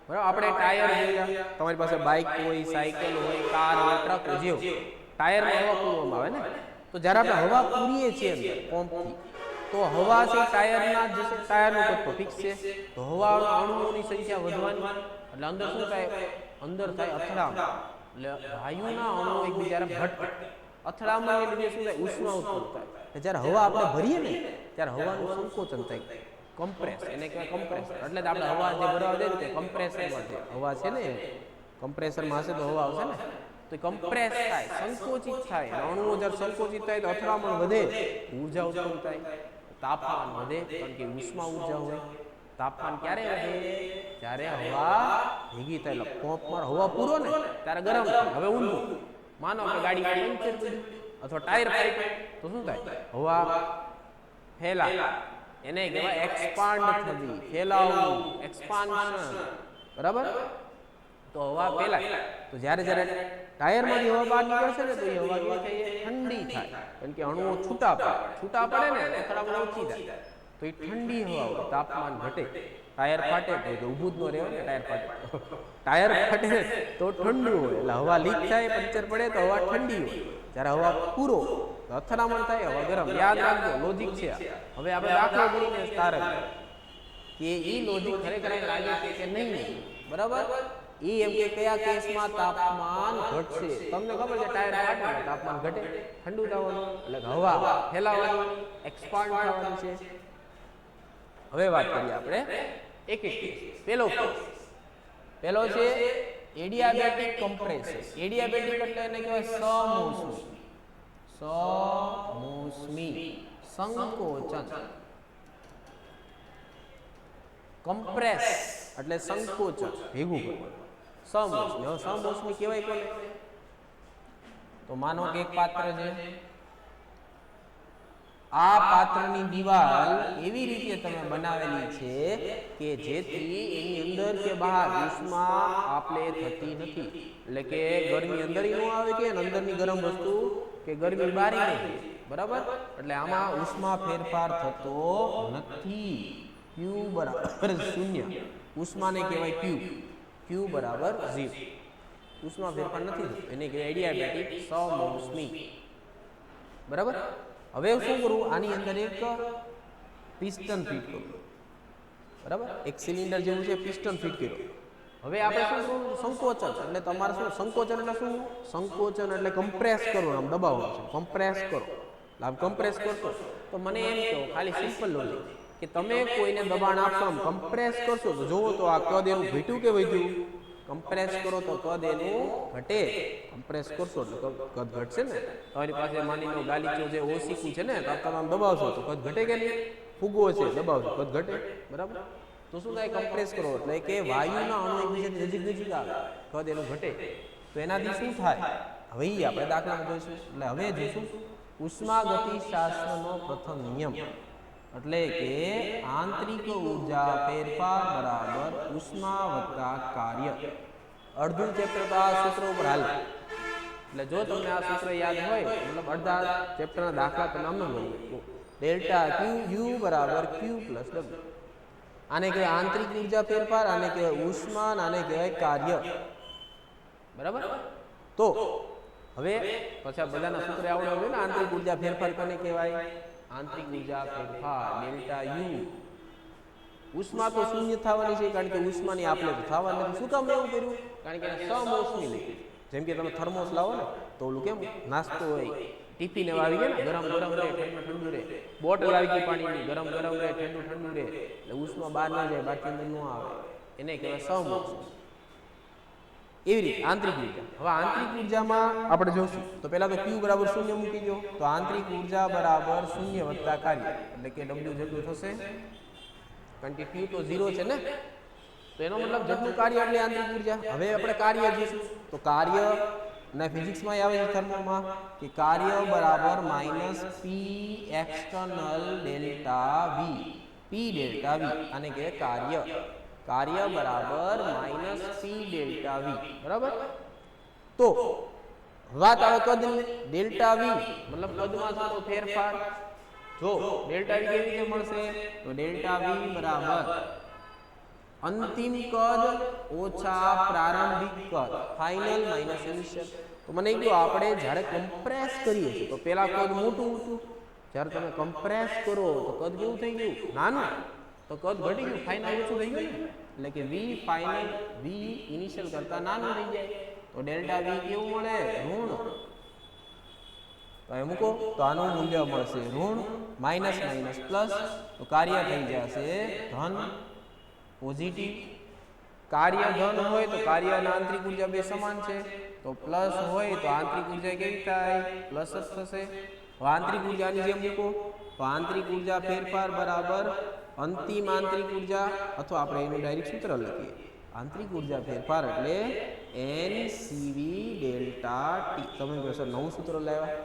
બરાબર? આપણે ટાયર જોયા, તમારી પાસે બાઇક હોય, સાયકલ હોય, કાર હોય, ટ્રક હોય, જેવું ટાયરમાં હવા પૂરવામાં આવે ને, તો જ્યારે આપણે હવા પૂરીએ છીએ અંદર પંપથી, તો હવા છે ટાયરના જે છે ટાયરનું તત્વ ફિક્સ છે, તો હવા અણુઓની સંખ્યા વધવાની, એટલે અંદર શું થાય? અંદર થાય અથડામણ, એટલે વાયુના અણુઓ એકબીજાને ભટકે, અથડામણને લીધે શું થાય? ઉષ્મા ઉત્પન્ન થાય. જ્યારે હવા આપણે ભરીએ ને ત્યારે હવાનું સંકોચન થાય, કમ્પ્રેસ, એને કહેવાય કમ્પ્રેસર. એટલે જ આપણે હવા જે ભરવા દે ને કમ્પ્રેસરમાં છે, હવા છે ને કમ્પ્રેસરમાં હશે તો હવા આવશે ને, તો કમ્પ્રેસ થાય, સંકોચિત થાય, અણુઓ જ્યારે સંકોચિત થાય તો અથડામણ વધે, ઉર્જા ઉત્પન્ન થાય, તાપમાન વધે, કારણ કે ઉષ્મા ઉર્જા હોય. તાપમાન ક્યારે વધે? જ્યારે હવા ભેગી થાય, એટલે પંપમાં હવા પૂરો ને ત્યારે ગરમ થાય. હવે ઊંધું, માનો કે ગાડી પંચર પડ્યું અથવા ટાયર ફાટ્યું, તો શું થાય? હવા ફેલાય, એને કહેવાય એક્સપાન્ડ થવી, ફેલાવવું, એક્સપાન્શન, બરાબર? તો હવા ફેલાય, તો જ્યારે ટાયરમાંથી હવા બહાર નીકળશે ને તો એ હવા કેવી થાય? ઠંડી થાય, કારણ કે અણુઓ છૂટા પડે ને અથડામણ ઓછી થાય, તો એ ઠંડી હવા હોય, તાપમાન ઘટે. ટાયર ફાટે તો ઊભું જ ન રહેવાય ને, ટાયર ફાટે તો ઠંડુ હોય, એટલે હવા લીક થાય, પંચર પડે તો હવા ઠંડી હોય, જ્યારે હવા પૂરો તો અથડામણ થાય, હવા ગરમ. યાદ રાખજો, લોજિક છે. હવે આપણે દાખલો ગણીને તારક કે એ લોજિક ખરેખર લાગે છે કે નહીં, બરાબર? એ એમ કે કયા કેસમાં તાપમાન ઘટશે? તમને ખબર છે ટાયર ફાટે તાપમાન ઘટે, ઠંડુ થવાનું, એટલે હવા ફેલાવાની, એક્સપાન્ડ થવાની છે. હવે વાત કરીએ આપણે એક એક કેસ. પેલો છે એડિયાબેટિક કમ્પ્રેશન. એડિયાબેટિક એટલે એને કહેવાય સમોષ્મી સંકોચન. કમ્પ્રેસ એટલે સંકોચન, ભેગું કરવું. સમોષ્મી, હવે સમોષ્મી કહેવાય કોને? તો માનો કે એક પાત્ર છે, આ પાત્રની દિવાલ એવી રીતે તમે બનાવેલી છે કે જેથી એની અંદર કે બહાર ઉષ્મા આપલે થતી નથી, એટલે કે ગરમી અંદર ન આવે કે અંદરની ગરમ વસ્તુ કે ગરમી બહાર નથી, બરાબર? એટલે આમાં ઉષ્મા ફેરફાર થતો નથી. Q બરાબર 0, ઉષ્માને કહેવાય Q બરાબર 0, ઉષ્મા ફેરફાર નથી થતો, એને કહેવાય એડિયાબેટિક સમોષ્મી, બરાબર? હવે શું કરવું? આની અંદર એક પિસ્ટન ફિટ કરવું, બરાબર? એક સિલિન્ડર જેવું છે, પિસ્ટન ફિટ કર્યો. હવે આપણે શું કરવું? સંકોચન. એટલે તમારે શું સંકોચન એટલે શું? સંકોચન એટલે કમ્પ્રેસ કરો, આમ દબાવવાનું છે, કમ્પ્રેસ કરો. આમ કમ્પ્રેસ કરશો તો મને એમ કહો, ખાલી સિમ્પલ લોજિક, કે તમે કોઈને દબાણ આપશો, આમ કમ્પ્રેસ કરશો તો જોવો તો આ કદ એનું ઘટ્યું કે વધ્યું? કમ્પ્રેસ કરો તો કદ એનું ઘટે, કમ્પ્રેસ કરશો એટલે કદ ઘટશે ને. તમારી પાસે માની લો ગાલીચો છે, ઓસીકું છે ને, તો તમે આમ દબાવશો તો કદ ઘટે કે નહીં? ફુગ્ગો છે, દબાવશો કદ ઘટે, બરાબર? તો શું થાય? કમ્પ્રેસ કરો એટલે કે વાયુના અણુ એકબીજાની નજીક આવે, કદ એનું ઘટે. તો એનાથી શું થાય? હવે આપણે દાખલામાં જોઈશું. એટલે હવે જોઈશું ઉષ્માગતિશાસ્ત્રનો પ્રથમ નિયમ, એટલે કે આંતરિક ઉર્જા ફેરફાર બરાબર ઉષ્મા વત્તા કાર્ય. અડધું ચેપ્ટર તો આ સૂત્ર ઉપર હાલે, એટલે જો તમને આ સૂત્ર યાદ હોય, મતલબ અડધા ચેપ્ટરના દાખલા તમે આમ ગણી, ડેલ્ટા Q U બરાબર Q પ્લસ W. આને કહેવાય આંતરિક ઉર્જા ફેરફાર, આને કહેવાય ઉષ્મા, આને કહેવાય કાર્ય, બરાબર? તો હવે પછી બધાના સૂત્ર આવડવા જોઈએ ને. આંતરિક ઉર્જા ફેરફાર કોને કહેવાય? આંતરિક ઉર્જા ફેરફાર ડેલ્ટા U. ઉષ્મા તો શૂન્ય થવાની છે, કારણ કે ઉષ્માની આપલે તો થવાની નથી. શું કામ એવું કર્યું? કારણ કે સમોષ્મી લીધી. જેમ કે તમે થર્મોસ લાવો ને, તો ઓલું કેમ નાસ્તો હોય, ટિફિન એવા આવી ગયા ને, ગરમ ગરમ રહે, ઠંડુ ઠંડુ રહે. બોટલ આવી ગઈ પાણીની, ગરમ ગરમ રહે, ઠંડુ ઠંડુ રહે, એટલે ઉષ્મા બહાર ન જાય, બહારથી અંદર ન આવે, એને કહેવાય સમોષ્મી. એવી રીતે આંતરિક ઉર્જા. હવે આંતરિક ઉર્જામાં આપણે જોશું તો પહેલા તો Q બરાબર 0 મૂકી દો, તો આંતરિક ઉર્જા બરાબર 0 વત્તા કાર્ય, એટલે કે W જેટલું થશે, કારણ કે Q તો 0 છે ને, તો એનો મતલબ જેટલું કાર્ય એટલે આંતરિક ઉર્જા. હવે આપણે કાર્ય જોઈશું, તો કાર્ય અને ફિઝિક્સમાં આવે છે થર્મોમાં કે કાર્ય બરાબર minus P external delta V, P delta V, આને કહેવાય કાર્ય. કાર્ય બરાબર માઇનસ પી ડેલ્ટા વી, બરાબર? તો વાત આવે કદ, ડેલ્ટા વી મતલબ કદમાં થતો ફેરફાર, જો ડેલ્ટા વી કેવી રીતે મળશે તો ડેલ્ટા વી બરાબર અંતિમ કદ ઓછા પ્રારંભિક કદ ફાઇનલ માઇનસ ઇનિશિયલ. તો મને કહ્યું આપણે જ્યારે કમ્પ્રેસ કરીએ છીએ તો પેલા કદ મોટું હતું, જ્યારે તમે કમ્પ્રેસ કરો તો કદ કેવું થઈ ગયું નાનું, તો કદ ઘટી ગયું, ફાઇનલ ઓછું થઈ ગયું ને, એટલે કે વી ફાઇનલ વી ઇનિશિયલ કરતા નાનું થઈ જાય. તો ડેલ્ટા વી કેવું મળે ઋણ. તો એ મૂકો તો આનું મૂલ્ય મળશે ઋણ, માઇનસ માઇનસ પ્લસ, તો કાર્ય થઈ જશે ધન પોઝિટિવ. કાર્ય ધન હોય તો કાર્ય અને આંતરિક ઉર્જા બે સમાન છે, તો પ્લસ હોય તો આંતરિક ઉર્જા કેવી થાય પ્લસ જ થશે. હવે આંતરિક ઉર્જાની જેમ મૂકો તો આંતરિક ઉર્જા ફેરફાર બરાબર અંતિમ આંતરિક ઉર્જા, અથવા આપણે એનું ડાયરેક્ટ સૂત્ર લખીએ આંતરિક ઉર્જા ફેરફાર એટલે NCV ડેલ્ટા ટી. તમે કહેશો નવું સૂત્ર લાવ્યા,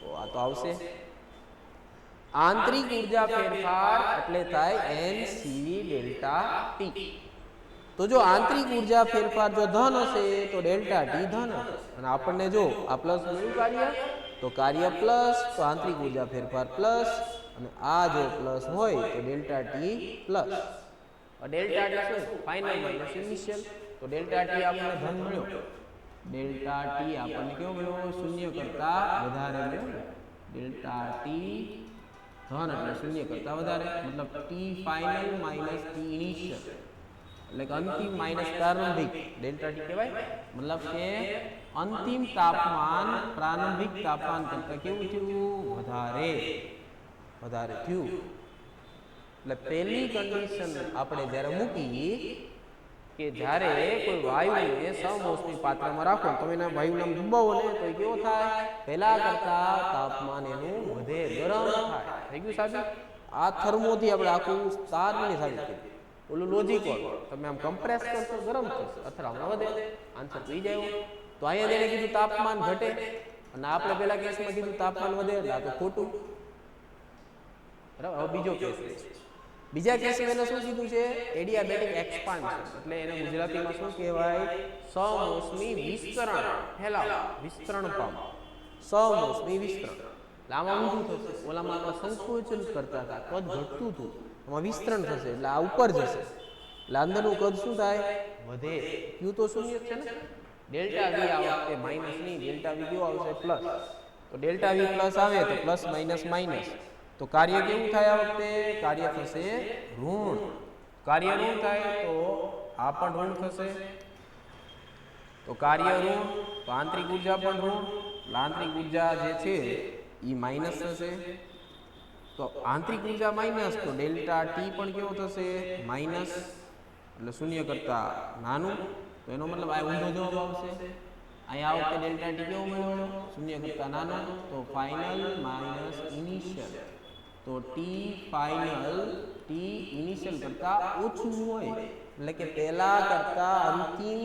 તો આ તો આવશે આંતરિક ઉર્જા ફેરફાર એટલે થાય NCV ડેલ્ટા ટી. તો જો આંતરિક ઉર્જા ફેરફાર જો ધન હશે તો ડેલ્ટા ટી ધન હશે, અને આપણને જો આ પ્લસ મળ્યું કાર્ય તો કાર્ય પ્લસ, તો આંતરિક ઉર્જા ફેરફાર પ્લસ, અને આ જો પ્લસ હોય તો delta T plus. Delta T શું ફાઇનલ માઇનસ ઇનિશિયલ, તો ડેલ્ટા ટી આપણને ધન મળ્યો, ડેલ્ટા ટી આપણને કેવો મળ્યો શૂન્ય કરતા વધારે મળ્યો. ડેલ્ટા ટી ધન એટલે શૂન્ય કરતા વધારે, મતલબ T final minus T initial એટલે કે અંતિમ માઇનસ પ્રારંભિક. ડેલ્ટા ટી કહેવાય મતલબ કે અંતિમ તાપમાન પ્રારંભિક તાપમાન કરતાં કેવું થયું વધારે વધારે થયું. એટલે પહેલી કન્ડિશન આપણે જ્યારે મૂકી કે જ્યારે કોઈ વાયુને સમમોસમી પાત્રમાં રાખો, તમે એના વાયુને ડૂબાવો ને તો કેવો થાય પહેલા કરતા તાપમાન એનું વધે, ગરમ થાય. થઈ ગયું સાહેબ? આ થર્મોથી આપણે આખું તારની સાબિત કર્યું. ઓલું લોજિક હોય, તમે આમ કમ્પ્રેસ કરશો ગરમ થશે, અથડામણ વધે, આન્સર થઈ જાય. તો અહીંયા જેને કીધું તાપમાન ઘટે, અને આપણે પેલા કેસમાં કીધું તાપમાન વધે, એટલે આ તો ખોટું. બરાબર. હવે બીજો કેસ, બીજા કેસમાં એને શું કીધું છે એડિયાબેટિક એક્સપાન્શન, એટલે એને ગુજરાતીમાં શું કહેવાય સમોષ્મી વિસ્તરણ, ફેલાવ વિસ્તરણ પામ, સમોષ્મી વિસ્તરણ. એટલે આમાં ઊંધું થશે, ઓલામાં આપણે સંકોચન કરતા હતા, કદ ઘટતું હતું, આમાં વિસ્તરણ થશે એટલે આ ઉપર જશે, એટલે અંદરનું કદ શું થાય વધે. ક્યુ તો શૂન્ય છે ને, ડેલ્ટા વી આ વખતે માઇનસ નહીં, ડેલ્ટા વી કેવો આવશે પ્લસ. તો ડેલ્ટા વી પ્લસ આવે તો પ્લસ માઇનસ માઇનસ, તો કાર્ય કેવું થાય આ વખતે કાર્ય થશે ઋણ. કાર્ય ઋણ થાય તો આ પણ ઋણ થશે, તો કાર્ય ઋણ તો આંતરિક ઉર્જા પણ ઋણ, આંતરિક ઉર્જા જે છે એ માઇનસ થશે. તો આંતરિક ઉર્જા માઇનસ તો ડેલ્ટા ટી પણ કેવો થશે માઇનસ, એટલે શૂન્ય કરતા નાનું. તો એનો મતલબ આ ઊંધો જવાબ આવશે. અહીંયા આ વખતે ડેલ્ટા ટી કેવો મળ્યો શૂન્ય કરતા નાનો, તો ફાઇનલ માઇનસ ઇનિશિયલ. તો ટી ફાઇનલ ટી ઇનિશિયલ કરતા ઓછું હોય, એટલે કે પહેલા કરતા અંતિમ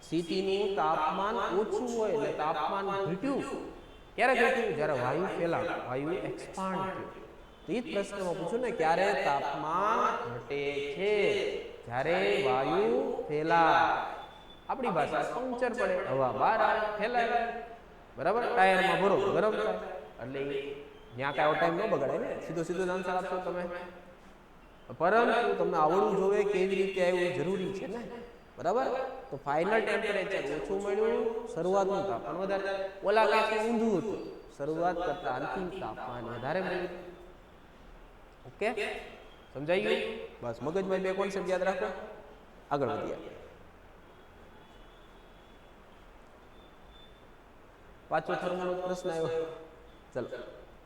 સ્થિતિનું તાપમાન ઓછું હોય, એટલે તાપમાન ઘટ્યું. ક્યારે ઘટ્યું? જ્યારે વાયુ ફેલાવ, વાયુ એક્સપાન્ડ થયું. તો એ જ પ્રશ્નમાં પૂછ્યું ને ક્યારે તાપમાન ઘટે છે? જ્યારે વાયુ ફેલાય. આપણી ભાષા પંક્ચર પડે, હવા બહાર આવે, ફેલાય, બરાબર, ટાયરમાં ભરો ગરમ થાય, એટલે ત્યાં કાંઈ ટાઈમ ન બગાડે ને, સીધો સીધો આન્સર આપશો તમે. પરંતુ તમને આવડવું જોવે કેવી રીતે આવ્યું જરૂરી છે ને, બરાબર. તો ફાઇનલ ટેમ્પરેચર ઓછું મળ્યું, શરૂઆતનું તાપમાન વધારે. ઓલા કેસમાં ઊંધું હતું, શરૂઆત કરતા અંતિમ તાપમાન વધારે મળ્યું. ઓકે, સમજાઈ ગયું? બસ મગજમાં બે કોન્સેપ્ટ યાદ રાખો, આગળ વધીએ. પાછો થર્મોનો પ્રશ્ન આવ્યો. ચલો,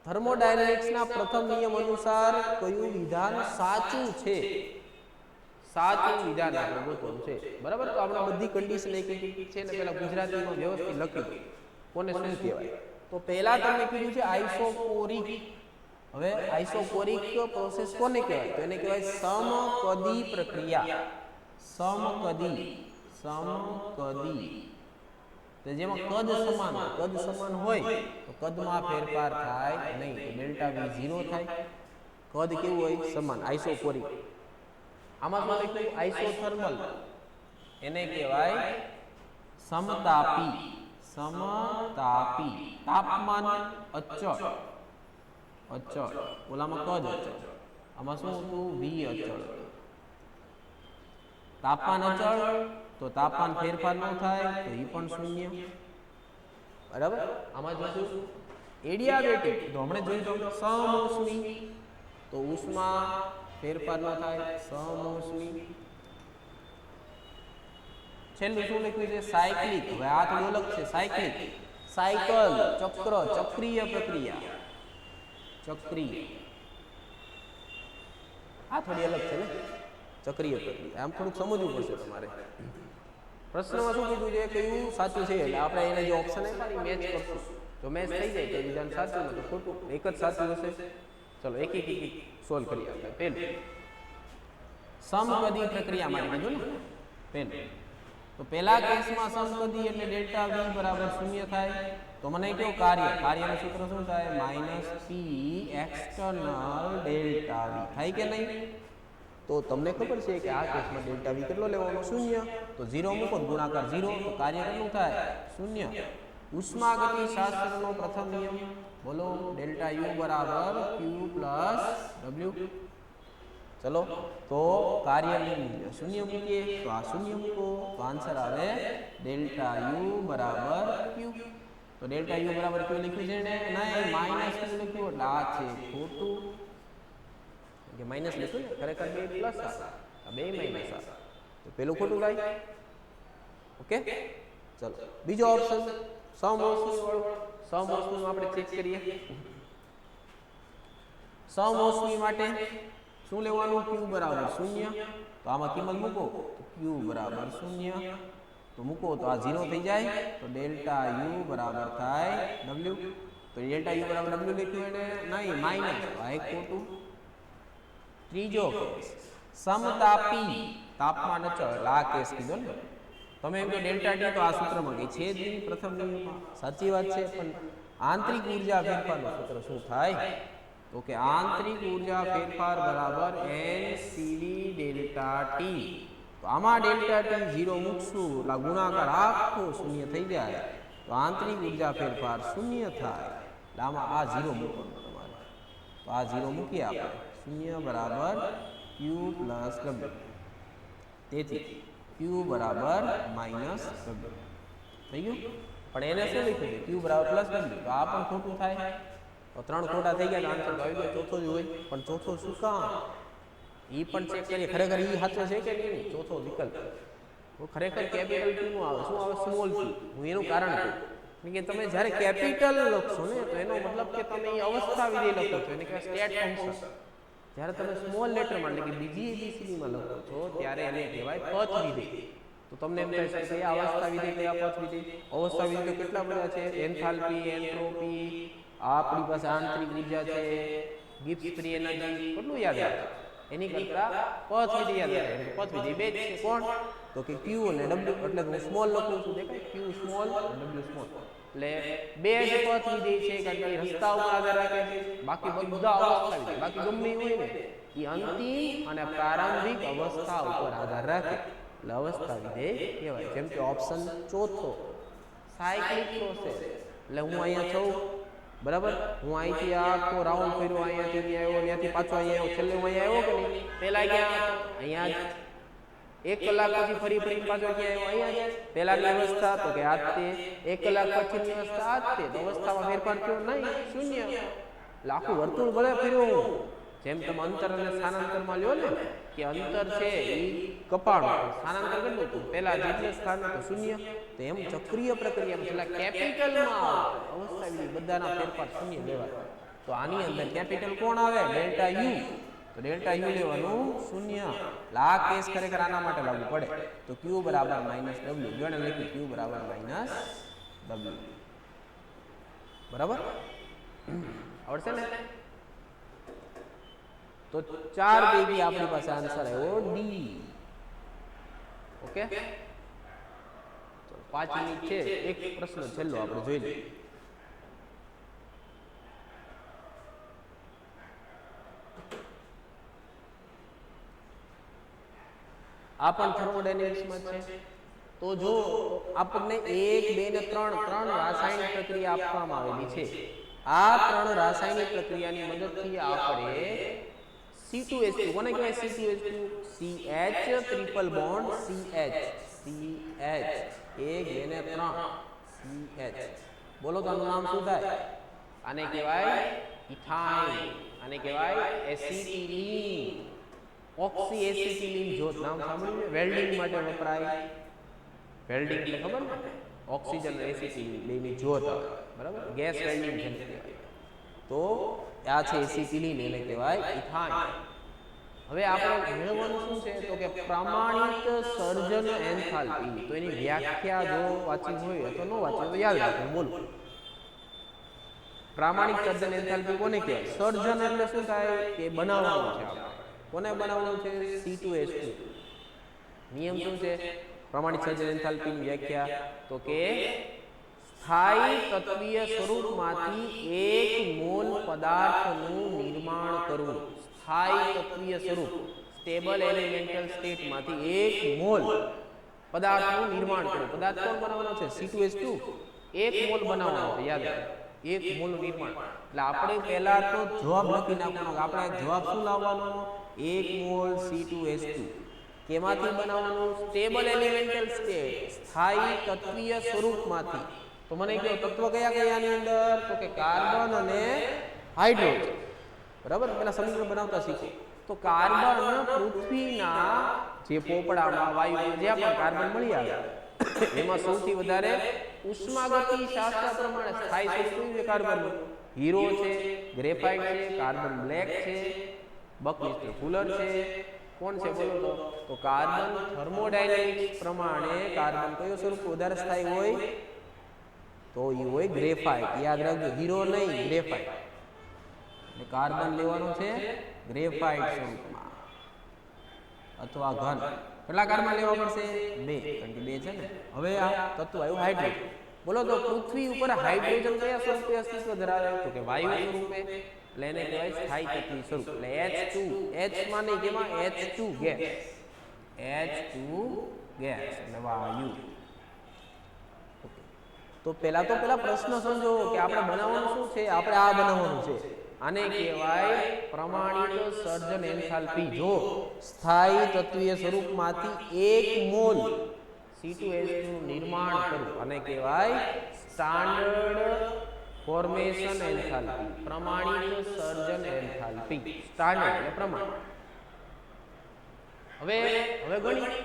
થર્મોડાયનેમિક્સના પ્રથમ નિયમ અનુસાર કયું વિધાન સાચું છે? સાચું વિધાન આપણે ગોતવાનું છે, બરાબર. તો આપણે બધી કન્ડિશન એક છે ને પહેલા ગુજરાતીમાં વ્યવસ્થિત લખી કોને શું કહેવાય. તો પહેલા તમને કીધું છે આઇસોકોરિક. હવે આઇસોકોરિક પ્રોસેસ કોને કહેવાય? તો એને કહેવાય સમકદી પ્રક્રિયા. સમકદી તો જેમાં કદ સમાન હોય તો કદમાં ફેરફાર થાય નહીં, તો ડેલ્ટા વી 0 થાય. કદ કેવું હોય? સમાન, આઇસોકોરિક. આમાં શું લખ્યું? આઇસોથર્મલ, એને કહેવાય સમતાપી. તાપમાન અચળ, અચળ, ઓલામાં ક જ અચળ, આમાં શું હતું વી અચળ. તાપમાન અચળ તો તાપમાન ફેરફાર ન થાય તો એ પણ શૂન્ય. બરાબર. આમાં જોશું એડિયાબેટિક તો હમણાં જોઈશું સમોષ્મી તો ઉષ્મા ફેરફાર ન થાય સમોષ્મી. છેલ્લું શું લખ્યું છે સાયક્લિક. હવે આ થોડું અલગ છે. સાયક્લિક સાયકલ ચક્ર ચક્રીય પ્રક્રિયા ચક્રીય. આ થોડી અલગ છે ને ચક્રીય પ્રક્રિયા. આમ થોડુંક સમજવું પડશે તમારે. પ્રશ્નમાં શું કીધું છે કયું સાચું છે એટલે આપણે એને જે ઓપ્શન આપ્યા મેચ કરશું. જો મેચ થઈ જાય તો વિધાન સાચું ને તો ખોટું. એક જ સાચું હશે. ચલો એક એક સોલ્વ કરીએ આપણે. પહેલું સમકદી પ્રક્રિયા માટે કીધું ને પહેલું. તો પહેલા કેસમાં સમકદી એટલે ડેલ્ટા વી બરાબર શૂન્ય થાય. તો મને કહો કાર્યનું સૂત્ર શું થાય minus P external delta V થાય કે નહીં. તો તમને ખબર છે કે આ કેસમાં ડેલ્ટા વી કેટલો લેવાનો શૂન્ય. તો 0 મૂકો ગુણાકાર 0 તો કાર્ય કેટલું થાય શૂન્ય. ઉષ્માગતિ શાસ્ત્રનો પ્રથમ નિયમ બોલો ડેલ્ટા યુ બરાબર ક્યુ પ્લસ ડબલ્યુ. ચલો તો કાર્યની મૂલ્ય શૂન્ય મૂકીએ તો આ શૂન્ય મૂકો તો આન્સર આવે ડેલ્ટા યુ બરાબર ક્યુ. તો ડેલ્ટા યુ બરાબર ક્યુ લખ્યું છે ને નહીં માઇનસ ક્યુ લખ્યું એટલે આ છે ખોટું. કે માઇનસ લખ્યું ને ખરેખર બે પ્લસ આ બે માઇનસ આ તો પેલું ખોટું થાય. ઓકે ચલો બીજો ઓપ્શન સમોષ્મી વાળો. સમોષ્મી આપણે ચેક કરીએ. સમોષ્મી માટે શું લેવાનું ક્યુ બરાબર શૂન્ય. તો આમાં કિંમત મૂકો તો ક્યુ બરાબર શૂન્ય તો મૂકો તો આ 0 થઈ જાય તો ડેલ્ટા યુ બરાબર થાય ડબલ્યુ. તો ડેલ્ટા યુ બરાબર ડબલ્યુ લખ્યું એને નહીં માઇનસ આ એક ખોટું. ત્રીજો કેસ સમતાપી તાપમાન અચળ. આ કેસ કીધો ને તમે એમ કે ડેલ્ટા ટી તો આ સૂત્રમાં ગઈ છે જ નહીં પ્રથમ નિયમમાં. સાચી વાત છે પણ આંતરિક ઉર્જા ફેરફારનું સૂત્ર શું થાય તો કે આંતરિક ઉર્જા ફેરફાર બરાબર એનસીવી ડેલ્ટા ટી. તો આમાં ડેલ્ટા ટી 0 મૂકશું એટલે ગુણાકાર આખો શૂન્ય થઈ જાય તો આંતરિક ઉર્જા ફેરફાર શૂન્ય થાય. એટલે આમાં આ 0 મૂકવાનું તમારે. તો આ 0 મૂકીએ આપણે શૂન્ય બરાબર ક્યુ પ્લસ ડબલ્યુ. તેથી ક્યુ બરાબર માઇનસ ડબલ્યુ થઈ ગયું. પણ એને શું લખ્યું છે ક્યુ બરાબર પ્લસ ડબલ્યુ. તો આ પણ ખોટું થાય તો 3 ખોટા થઈ ગયા. આન્સર આવી ગયો ચોથો જ હોય. પણ ચોથો શું કામ એ પણ ચેક કરીએ ખરેખર એ સાચો છે કે નહીં. ચોથો વિકલ્પ તો ખરેખર કેપિટલ ટી નું આવે શું આવે સ્મોલ ટી. હું એનું કારણ કહું કે તમે જ્યારે કેપિટલ લખશો ને તો એનો મતલબ કે તમે એ અવસ્થા વિધેય લખો છો એને કહેવાય સ્ટેટ ફંક્શન. જ્યારે તમે સ્મોલ લેટરમાં એટલે કે બીજી એબીસીડીમાં લખો છો ત્યારે એને કહેવાય પથ વિધેય. તો તમને એમ થાય છે કે આ અવસ્થા વિધેય કયા પથ વિધેય. અવસ્થા વિધેય તો કેટલા બધા છે એન્થાલ્પી એન્ટ્રોપી આપણી પાસે આંતરિક ઉર્જા છે ગિબ્સ ફ્રી એનર્જી કેટલું યાદ રાખે. એની કરતા પથ વિધેય યાદ રાખે. પથ વિધેય બે જ છે કોણ તો કે ક્યુ અને ડબલ્યુ. એટલે હું સ્મોલ લખું છું દેખાય ક્યુ સ્મોલ ડબલ્યુ સ્મોલ. એટલે બે જ પથ વિધેય છે કારણ કે રસ્તા ઉપર આધાર રાખે છે. બાકી બધા અવસ્થા વિધેય બાકી ગમે હોય ને એ અંતિમ અને પ્રારંભિક અવસ્થા ઉપર આધાર રાખે એટલે અવસ્થા વિધેય કહેવાય. જેમ કે ઓપ્શન ચોથો સાયક્લિક પ્રોસેસ. એટલે હું અહીંયા છું બરાબર. હું અહીંથી આખો રાઉન્ડ ફર્યો અહીંયાથી આવ્યો ત્યાંથી પાછો અહીંયા આવ્યો છેલ્લે હું અહીંયા આવ્યો કે નહીં. પહેલા ક્યાં અહીંયા 1 કલાક પછી ફરી પાછો ક્યાં આવ્યો અહીંયા જ. પહેલાની અવસ્થા તો કે આ તે 1 કલાક પછીની અવસ્થા આ તે તો અવસ્થામાં ફેરફાર થયો નહીં શૂન્ય. એટલે આખું વર્તુળ ભલે ફર્યો. જેમ તમે અંતર અને સ્થાનાંતરમાં લ્યો ને કે અંતર છે એ કપાણું સ્થાનાંતર કેટલું હતું પહેલા જેટલું સ્થાન તો શૂન્ય. તો એમ ચક્રીય પ્રક્રિયામાં છેલ્લા કેપિટલમાં અવસ્થા વિધેય બધાના ફેરફાર શૂન્ય લેવાય. તો આની અંદર કેપિટલ કોણ આવે ડેલ્ટા યુ. તો ડેલ્ટા યુ લેવાનું શૂન્ય. આ કેસ ખરેખર આના માટે લાગુ પડે. તો ક્યુ બરાબર માઇનસ ડબલ્યુ. જોડે લખ્યું ક્યુ બરાબર માઇનસ ડબલ્યુ. બરાબર આવડશે ને. તો 4 પૈકી આપણી પાસે આન્સર આવ્યો ડી. ઓકે 5 મિનિટ છે. એક પ્રશ્ન છેલ્લો આપણે જોઈ લઈએ. આ પણ થર્મોડાયનેમિક્સમાં છે. તો જો આપણને 1 2 ને 3 રાસાયણિક પ્રક્રિયા આપવામાં આવેલી છે આ ત્રણ રાસાયણિક પ્રક્રિયાની મદદથી આપણે C2H2 કોને કહેવાય C2H2 CH triple bond CH એક બે ને ત્રણ CH બોલો તો આનું નામ શું થાય આને કહેવાય ઇથાઇન આને કહેવાય એસિટિલીન ઓક્સી એસિટિલીન જો નામ સાંભળ્યું વેલ્ડિંગ માટે વપરાય વેલ્ડિંગ એટલે ખબર ને ઓક્સિજન એસિટિલીન બેની જોત બરાબર ગેસ વેલ્ડિંગ જેને કહેવાય તો આ છે એસિટિલીન એને કહેવાય ઇથાઇન હવે આપણે મેળવવાનું શું છે તો કે પ્રમાણિત સર્જન એન્થાલ્પી તો એની વ્યાખ્યા જો વાંચી હોય તો નો વાંચી તો યાદ રાખો બોલો પ્રામાણિક સર્જન એન્થાલ્પી કોને કહેવાય સર્જન એટલે શું થાય કે બનાવવાનું છે આપણે કોને બનાવવાનું છે C2H2 નિયમ શું છે પ્રમાણિક સર્જન એન્થાલ્પીની વ્યાખ્યા તો કે સ્થાયી તત્વીય સ્વરૂપમાંથી 1 મોલ પદાર્થનું નિર્માણ કરવું સ્થાયી તત્વીય સ્વરૂપ સ્ટેબલ એલિમેન્ટલ સ્ટેટમાંથી 1 મોલ પદાર્થનું નિર્માણ કરવું પદાર્થ કોણ બનાવવાનો છે C2H2 1 મોલ બનાવવાનો છે યાદ રાખો 1 મોલ નિર્માણ એટલે આપણે પહેલા તો જવાબ લખી નાખવાનો આપણે જવાબ શું લાવવાનો 1 મોલ C2H2 કેમાંથી બનાવવાનું સ્ટેબલ એલિમેન્ટલ સ્ટેટ સ્થાયી તત્વીય સ્વરૂપમાંથી તો મને કહો તત્વ કયા કયાની અંદર તો કે કાર્બન અને હાઇડ્રોજન બરાબર પેલા સમીકરણ બનાવતા શીખો તો કાર્બન પૃથ્વીના જે પોપડામાં વાયુમાં જ્યાં પણ કાર્બન મળી આવે એમાં સૌથી વધારે ઉષ્માગતિ શાસ્ત્ર પ્રમાણે સ્થાયી સ્વરૂપ છે કાર્બન હીરો છે ગ્રેફાઇટ છે કાર્બન બ્લેક છે બકનિસ્ટર ફુલર છે કોણ છે બોલો તો કાર્બન થર્મોડાયનેમિક્સ પ્રમાણે કાર્બન કયો સ્વરૂપ વધારે સ્થાયી હોય તો એ હોય ગ્રેફાઇટ યાદ રાખજો હીરો નહીં ગ્રેફાઇટ એટલે કાર્બન લેવાનું છે ગ્રેફાઇટ સ્વરૂપમાં અથવા ઘન કેટલા કાર્બન લેવા પડશે 2 કારણ કે 2 છે ને હવે આ તત્વ આવ્યું હાઇડ્રોજન બોલો તો પૃથ્વી ઉપર હાઇડ્રોજન કયા સ્વરૂપે અસ્તિત્વ ધરાવે તો કે વાયુ સ્વરૂપે એટલે એને કહેવાય સ્થાયી તત્વી સ્વરૂપ એટલે H2 H માં નહીં કેમાં H2 ગેસ એટલે વાયુ તો પેલા પ્રશ્ન સમજો કે આપણે બનાવવાનું શું છે આપણે આ બનાવવાનું છે આને કહેવાય પ્રમાણિત સર્જન એન્થાલ્પી જો સ્થાયી તત્વીય સ્વરૂપમાંથી 1 મોલ C2H2 નું નિર્માણ કરવું આને કહેવાય સ્ટાન્ડર્ડ ફોર્મેશન એન્થાલ્પી પ્રમાણિત સર્જન એન્થાલ્પી સ્ટાન્ડર્ડ એટલે પ્રમાણ હવે ગણિત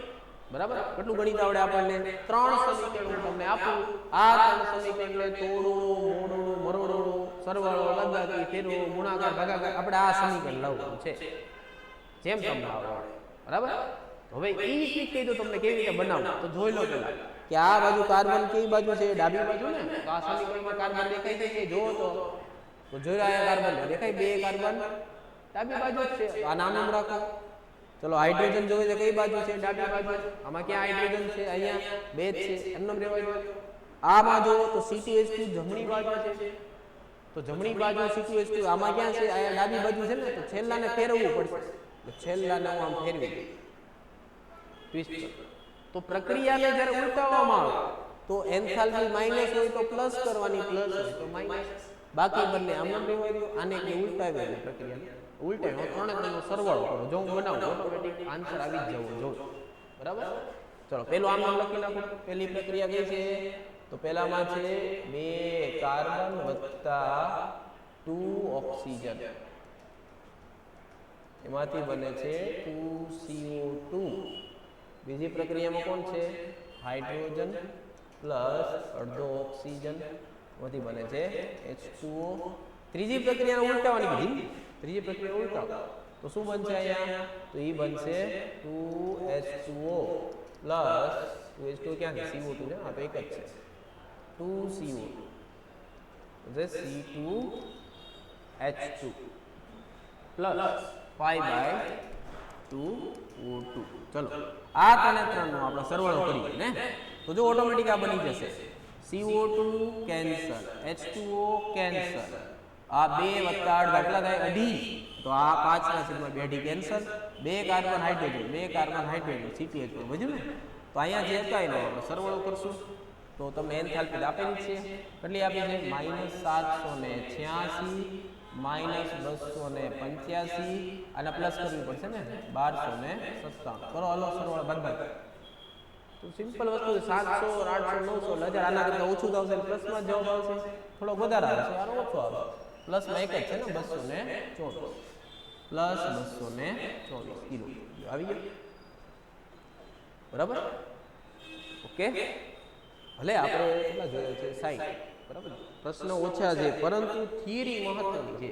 બરાબર કેટલું ગણિત આવડે આપણને 3 સમીકરણ હું તમને આપું આ 3 સમીકરણને તોડવું મોડવું મરોડવું સરવાળો બાદબાકી ફેરવો ગુણાકાર ભાગાકાર આપણે આ સમીકરણ લાવવાનું છે જેમ તમને આવડે બરાબર હવે ઈ ટ્રીક કહી દો તમને કેવી રીતે બનાવવું તો જોઈ લો પેલા કે આ બાજુ કાર્બન કઈ બાજુ છે ડાબી બાજુ ને તો આ સમીકરણમાં કાર્બન દેખાય છે જો તો જોઈ રહ્યા કાર્બન દેખાય 2 કાર્બન ડાબી બાજુ છે આ નામ રાખો ચલો હાઇડ્રોજન જોઈએ છે કઈ બાજુ છે ડાબી બાજુ આમાં ક્યાં હાઇડ્રોજન છે અહીંયા 2 છે એમનો રહેવા દો આમાં જો તો C2H2 જમણી બાજુ છે તો જમણી બાજુ C2H2 આમાં ક્યાં છે અહીંયા ડાબી બાજુ છે ને તો છેલ્લાને ફેરવવું પડશે તો છેલ્લાને હું આમ ફેરવી દઉં ટ્વિસ્ટ તો પ્રક્રિયાને જ્યારે ઉલટાવવામાં આવે તો એન્થાલ્પી માઈનસ હોય તો પ્લસ કરવાની પ્લસ હોય તો માઈનસ બાકી બંને આમ રહેવા દો આને કે ઉલટાવી દો પ્રક્રિયાને ઉલટાનો ત્રણેયનો સરવાળો કરો જો હું બનાવું ઓટોમેટિક આન્સર આવી જ જવો જો બરાબર ચલો પેલું આમ લખી નાખો પહેલી પ્રક્રિયા કઈ છે તો પહેલામાં છે 2 કાર્બન વત્તા 2 ઓક્સિજન એમાંથી બને છે 2CO2 બીજી પ્રક્રિયામાં કોણ છે હાઇડ્રોજન પ્લસ અડધો ઓક્સિજન એમાંથી બને છે H2O ત્રીજી પ્રક્રિયા ઉલટાવવાની કીધી ત્રીજી પ્રક્રિયા ઉલટાવ તો શું બનશે અહીંયા તો એ બનશે 2H2O પ્લસ 2H2 ક્યાં છે CO2 ને આ તો એક જ છે 2CO2 એટલે C2H2 પ્લસ 5/2O2 ચલો આ ત્રણનો આપણે સરવાળો કરીએ ને તો જો ઓટોમેટિક આ બની જશે CO2 કેન્સલ H2O કેન્સલ આ 2 વત્તા 8 કેટલા થાય 2.5 તો આ 5/2 કેન્સલ 2 કાર્બન હાઇડ્રોજન C2H2 સમજ્યું ને તો અહીંયા જે હતા એનો આપણે સરવાળો કરશું તો તમને એન્થાલ્પી આપેલી છે કેટલી આપી છે -786 -285 અને પ્લસ કરવી પડશે ને 1297 કરો હલો સરવાળો બાદબાકી તો સિમ્પલ વસ્તુ છે 700 800 900 1000 આના કરતા ઓછું આવશે પ્લસમાં જવાબ આવશે થોડો વધારે આવશે આનો ઓછો આવશે પ્લસમાં એક જ છે ને 224 પ્લસ 224 કિલો આવી ગયો બરાબર ઓકે ભલે આપણે કેટલા જોયા છે 60 બરાબર પ્રશ્ન ઓછા છે પરંતુ થિયરી મહત્વની છે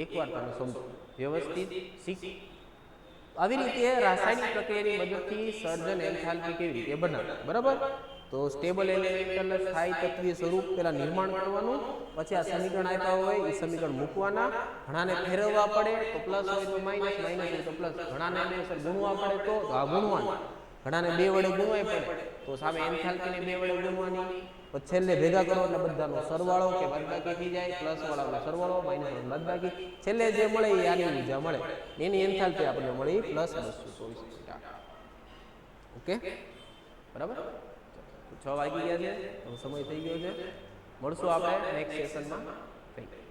એકવાર તમે સમજો વ્યવસ્થિત શીખ આવી રીતે રાસાયણિક પ્રક્રિયાની મદદથી સર્જન એન્થાલ્પી કેવી રીતે બનાવે બરાબર તો સ્ટેબલ એલિમેન્ટલ સ્થાયી તત્વીય સ્વરૂપ પહેલા નિર્માણ કરવાનું પછી આ સમીકરણ આપ્યા હોય એ સમીકરણ મૂકવાના ઘણાને ફેરવવા પડે તો પ્લસ હોય તો માઇનસ માઇનસ હોય તો પ્લસ ઘણાને એની અસર ગુણવા પડે તો આ ગુણવાનું ઘણાને 2 વડે ગુણવાય પડે તો સામે એન્થાલ્પીને 2 વડે ગુણવાની પછી છેલ્લે ભેગા કરો એટલે બધાનો સરવાળો કે બાદબાકી થઈ જાય પ્લસ વાળાનો સરવાળો માઇનસ વાળાનો બાદબાકી છેલ્લે જે મળે એ આની ઉર્જા મળે એની એન્થાલ્પી આપણને મળી +224 ઓકે બરાબર 6 વાગી ગયા છે તો સમય થઈ ગયો છે મળશું આપણે નેક્સ્ટ સેશનમાં. Thank you.